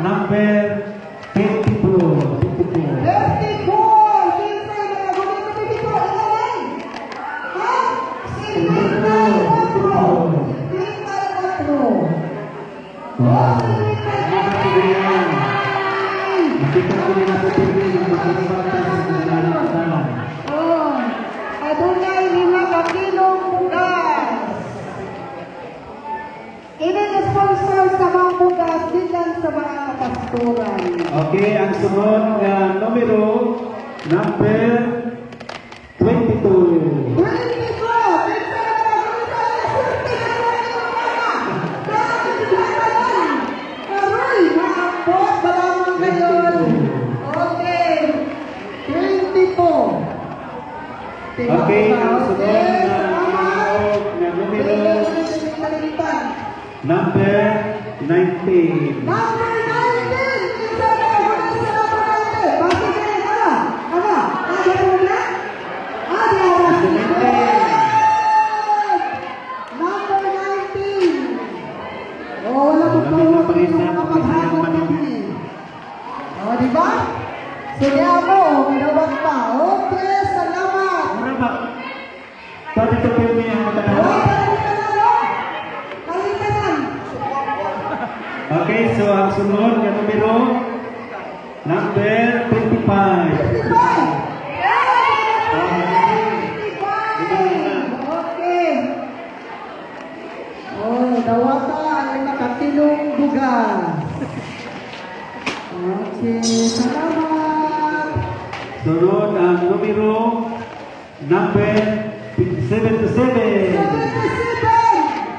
number 52. 34! Kinsay nakagunit sa 54? Ilan? Ha? 54! Wow. Makita ko rin ako TV yung makasipatan sa kanilang. Oh, adunay 5 ka kilong bugas. Ini sponsor sa mga bugas bilang sa mga kapastoran. Okay, ang sunod nga numero number 22. 24. Okay, ang sunod na mananaog nga numero number 19. Number 19! Isa na ako sa number 19! Bakit kayo na? Ano? Ada mo na? Ada mo na? Number 19! Oh, wala mo pa mo kapaghabot kami. Oh, di ba? Sige ako, minawag pa. Okay, salamat! Mura ba? Pwede ito kayo may ang Oh, matanawa? kalitanan! Okay, so ang sunod nga numero number 25. Okay. Oh, dawata ang 5 kilong bugas. Okay, salamat. Sunod ang numero number 77. 77!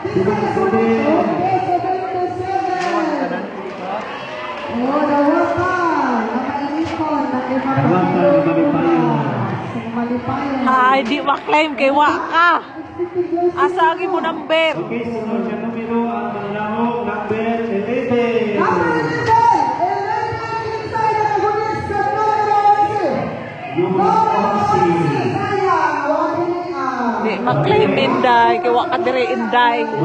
Okay, 77. Oh, dawata. Nakainipon. Dawata, malipayon. Malipayon. Ay, di ma-claim kay Waka. Asagi mo number. Okay, sunod nga numero ang mananaog number 11. Number 11! 11 inside na nagulis sa number 11. Di ma-claim Inday. Kay Waka dire Inday. 1,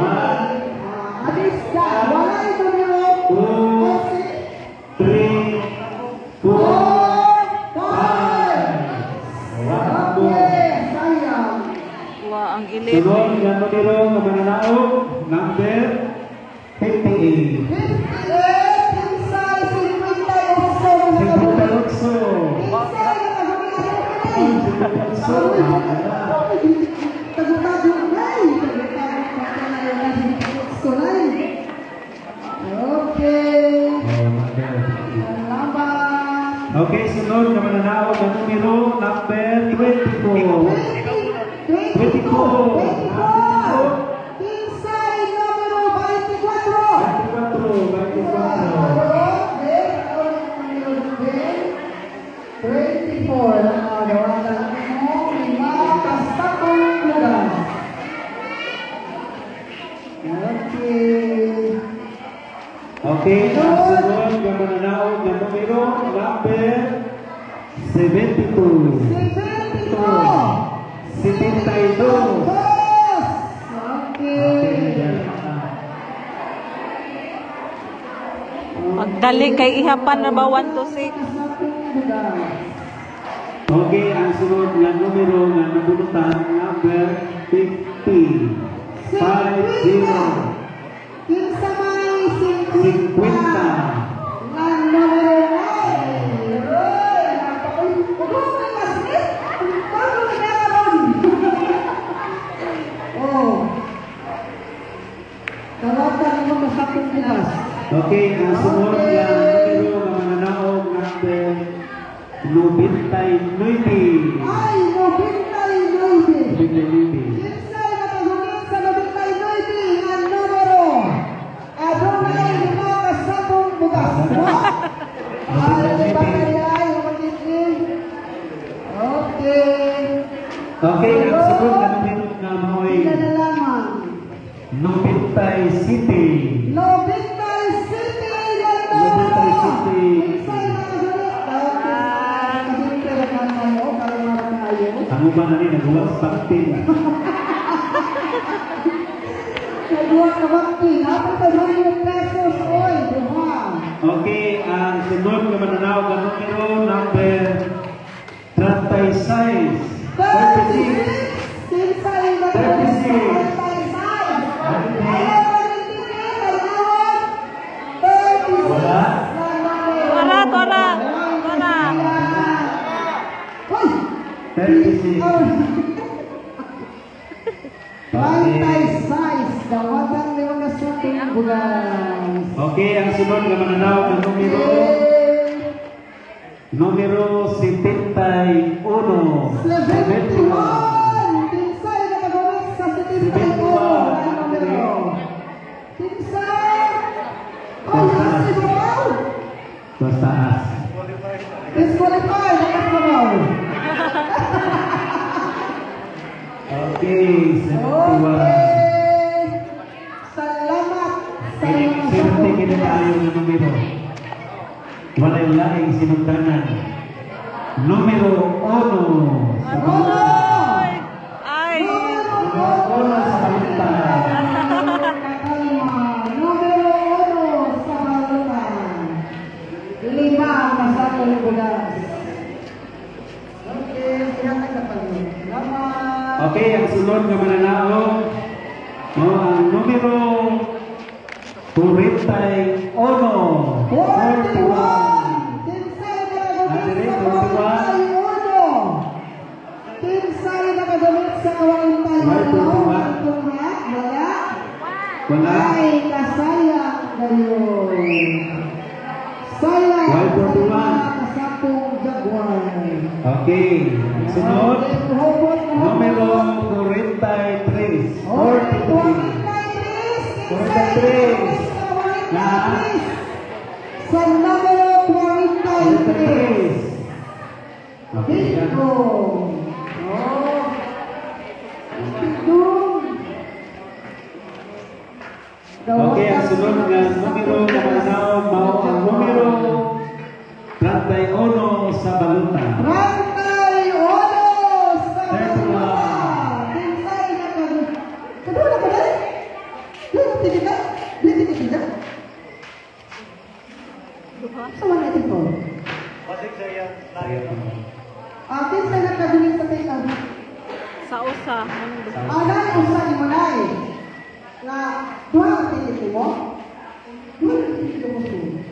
Alisa, wala ito nyo. 2, 3, 4, 5. Okay, sayang. Wa ang Sunod ilim. nga numero nga mananaog number 58. 58 inside, 58. Segmentaloso. Inside na nagulis sa Tago-tago na Okay. Salamat. Okay, so sunod na mananaog na numero number 24. 24. Kinsay numero 24. 24 lang ang dawagan mo, mga kasakong lugar. Okay. Okay, ang sunod na mananaog na numero number 72. 72. Magdali kay ihapan na ba 1 to 6? Okay, ang sunod na numero na nabulutan number 50. 50. Kinsa may 50. Ang numero 9. Tawatan mo masakong bukas. Okay, ang sunod na numero na mananaog number 99. Ay, 99. 99. Kinsay nakahunit sa 99 ang numero. Adonay lima kasakong bukas. Ay, bagay magiging. Okay. Okay, ang sunod na numero na mo'y Ina na lamang. 90 City. 90 City yan na. 90 City. Kinsay nakahunit. Nakahunit na naman mo. Karamara tayo. Ang uban na rin, nagawang pagtin. Kedua kawakti, apa saja pesos oy, duha. Okay, ang sunod na mananaog na numero number 36. 36. Kinsay na 36. Wala. Wala. 36. Dawagan lima kasakong bugas. Okay, ang sunod na mananaog na numero 71. 71. Kinsay na kagawin sa 71 ang numero. Kinsay. Oh, yes, wow. Tuas taas. Disqualified, lakas na daw. Okay, 71. Okay. Salamat. Sinunti kita tayo ng numero. Walay laing sinundanan. Numero 1 sa balutan. Ay! Numero 1 sa balutan. Numero 1 sa balutan. 5 kasakong bugas. Okay, siya ka pa rin. Salamat. Okay, ang sunod na mananaog. Ang numero 41. 41. Kinsay na kagawin sa 41? Wala. Ay, kasayang gayon. Sayang. Kasakong jaguar. Okay, ang sunod. Numero 43. 43. Sa numero 43. Okay, yan. Dito. Oh. Dito. Okay, ang sunod na numero na mananaog mao ang numero 31 sa balutan. Rantay Olos sa balutan. Kinsay na kagawin. Kadua na ba na? Dito na? Dito na? Sama na dito. Kinsay na kagawin sa tayo. Sa usa. Anay usa ni Manay. Na dua ang tinito mo? Dua ang tinito mo po.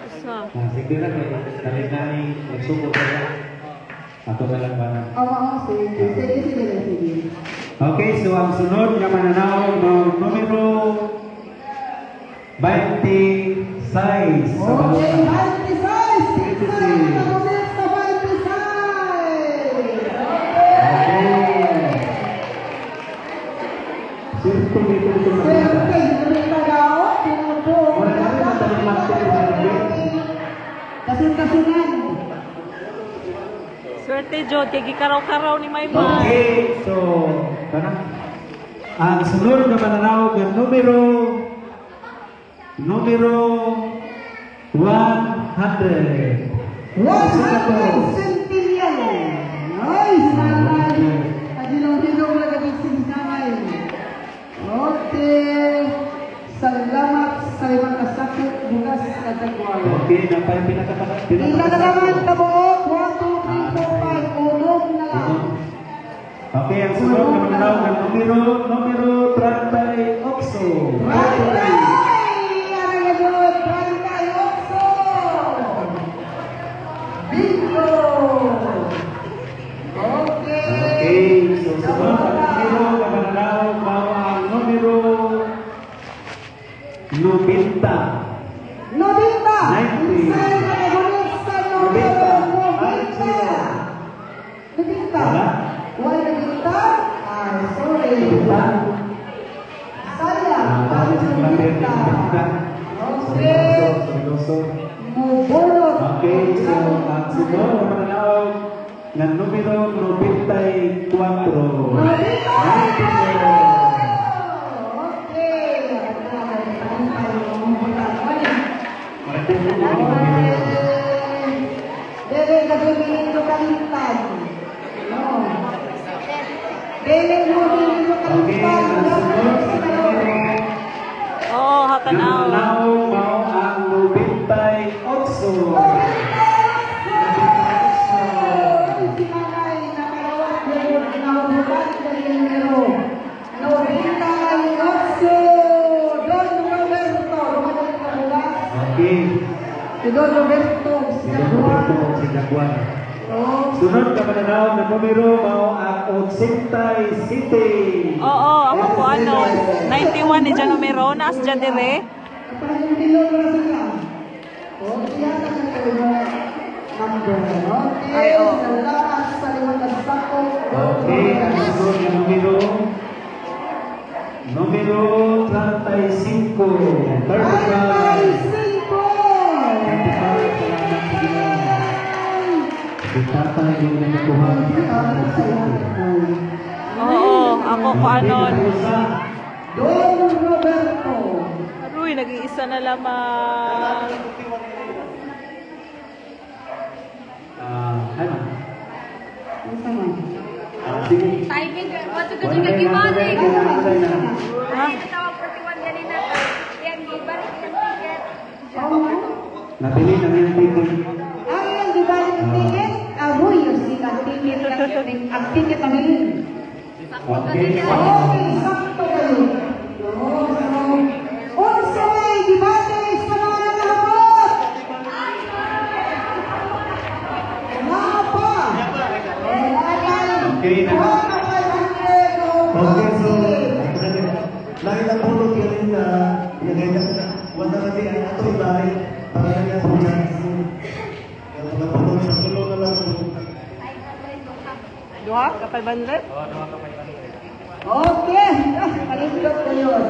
Usa. Sige na kay talinay nagsuko kaya. Ato na lang ba na. Sige. Okay, so ang sunod na mananaog ng numero 26 sa Okay, balutan. 26. Kinsay na kagawin sa Swerte, Jod. Kaya gikaraw-karaw ni Maymay. Okay, so, ang sunod na mananaw ng numero 100. 100 centillion. Nice, nanay. Adilong-dilong na gabi sinanay. Okay. Salamat sa limang kasakit bukas sa Jaguar. Okay, napay pinakatakas. Ila na naman tabuok. 1, 2, 3, 4, 5. Ulog na lang. Okay, ang sunod na mananaw ng numero 38. Bingo! Okay, so sunod ang numero na mananaw mao ang numero 90. 90! 90. Isa'y nakagulit sa numero 90! 90! Wala? Wala 90? Ah, sorry. Sayang. Tawag sa player na Okay. Seryoso. Mubulot. Okay, so ang sunod na mananaw ng numero 94. 90! Dere gagawin ko kalitan. No. Dere mo din ko Okay, kalitan. ang sunod sa numero Oh, hatanaw. mananaw mao ang 98. Okay, Don Roberto, si Roberto si Jaguar. Sunod ka mananaw ng numero mao ang 87. Oo, ako po ano. 91 ni dyan numero. Naas dyan dire. Ay, oo. Okay, ang sunod na numero 35. 35. 35, salamat sa Ginoo. Tatay yung nakuha. Oo, ako po ano. Don Roberto. Aroy, nag-iisa na lamang. Ano? Sige. Timing, wato ka dyan nag-ibalik. Ha? Natawag 41 ganina. Yan, ibalik yung ticket. Napili na yung ticket. Ang di ba yung ticket? Aroy, yung sikat ticket. Ang ticket ang hilin. Okay. Okay, sakto kayo. Also, di ba sa mga nalabot? Mga pa. Okay na. Okay, so, lagi na po nung kilin na ilagay na wala na din ang ato ibalik para na niya po dyan. Kaya mga po sa tulo na lang po. Duha? Kapal 500? Okay, palindot ko yun.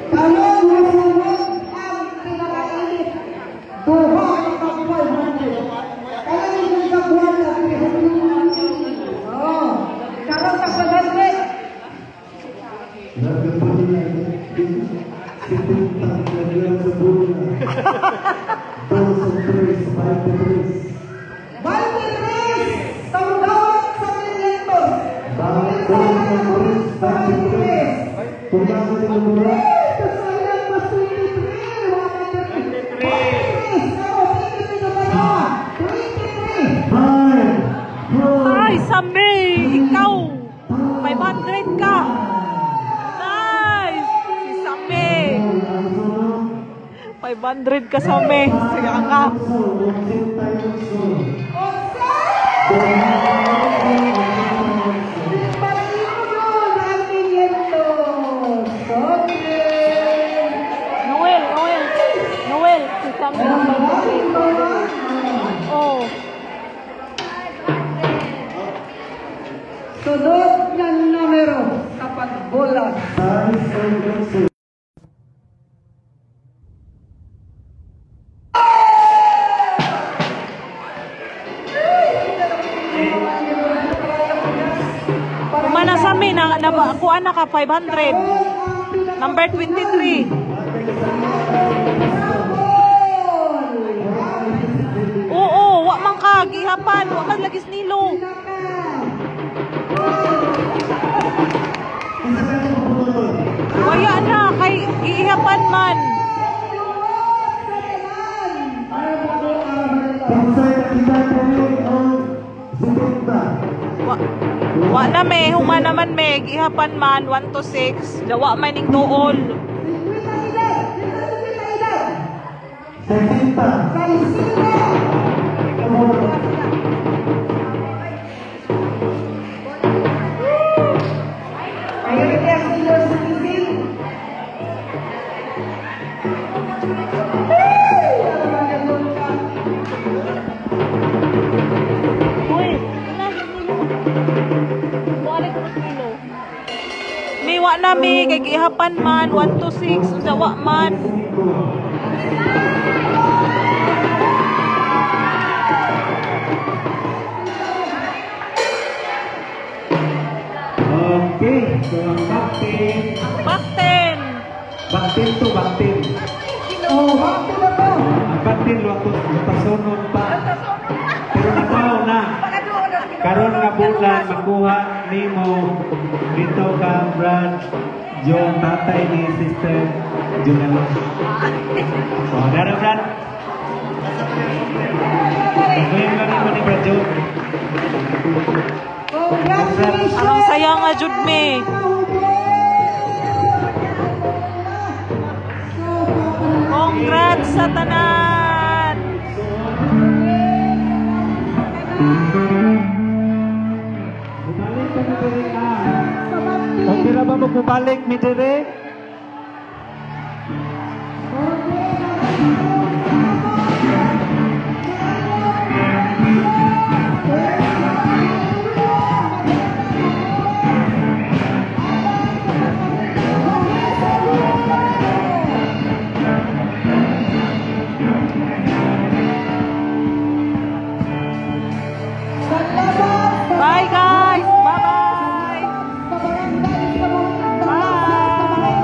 Tanong masunod ang pinakainit. Duha ang kapal 100. Kaya yung kabuhan na pinakainit. Oh, karang kapal 100. Lagi po nila sitintang lagyan sa bulo na. Dos o tres, 5 to 3. Balmiris, tawag sa Pilipinos. Balmiris, Balmiris. Kung nasa din ang mura, Ito sa ilang mas 23. Balmiris, ako, Pilipino ba na? 23. 5, 4, Ay, Sambe! Ikaw! 500 ka! Nice! Si Sambe! 500 ka, Sambe! Sige ka! Noel! Noel! Noel! Si Sambe ang 500. Oh! Sunod na numero sa pagbulag. me kuha na ka 500. Number 23. Oo, wa man ka gihapan, wa man lagis nilo. Waya na kay gihapan man. Wa na me, huma naman me, gihapan man 1 to 6. Dawa man ning tuol. 60. Uy, mi wa na mi kay gihapan man 1 to 6 dawa man. Okay, so ang Bakten. Baktin to baktin. Oh, bakit na to? Ang baktin waktu tasunod pa. Pero nataw na. Karon nga bulan makuha nimo dito ka Brad yung tatay ni Sister Junelo. So, dara Brad. Ngayon lang mo ni Brad Jun. Congratulations! Ang saya nga jud me. Congrats sa tanan. Bumalik ka na dire na. Okay ra ba mo bumalik mi dire? Bye guys. Bye-bye. Bye.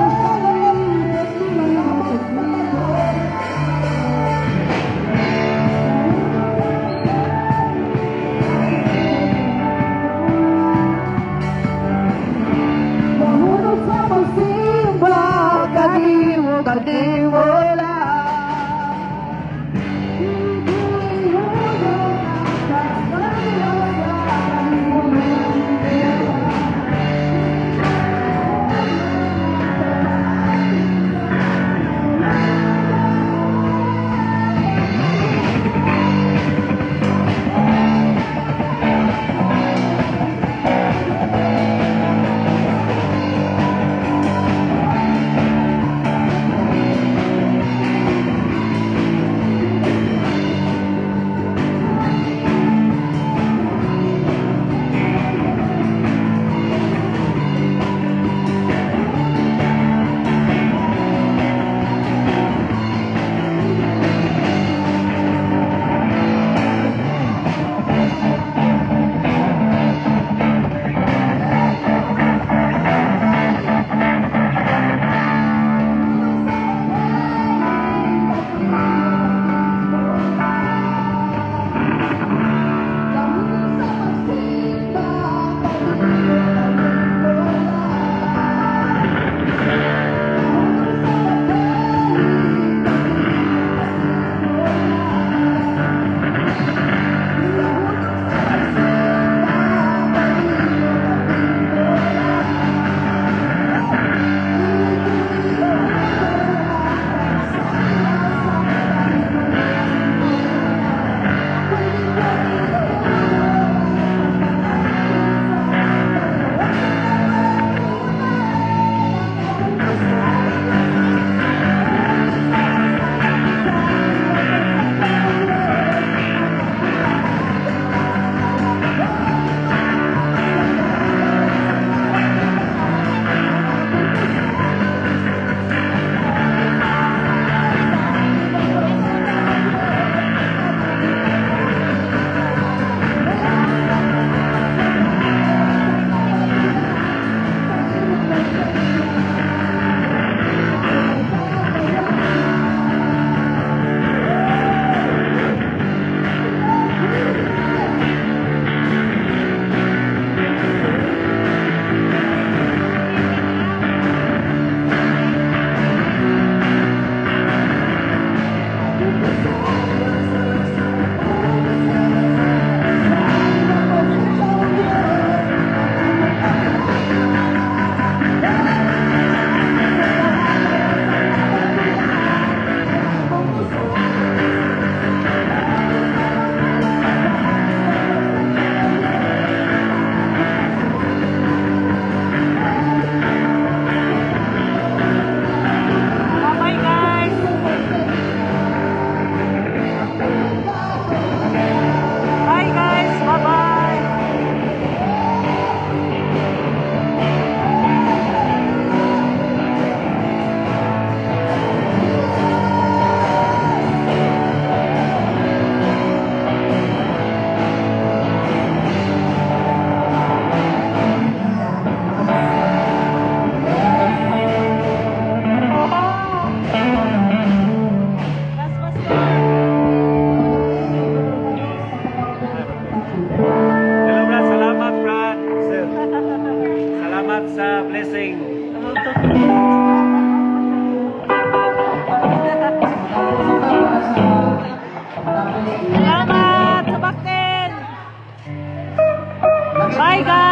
Bye guys!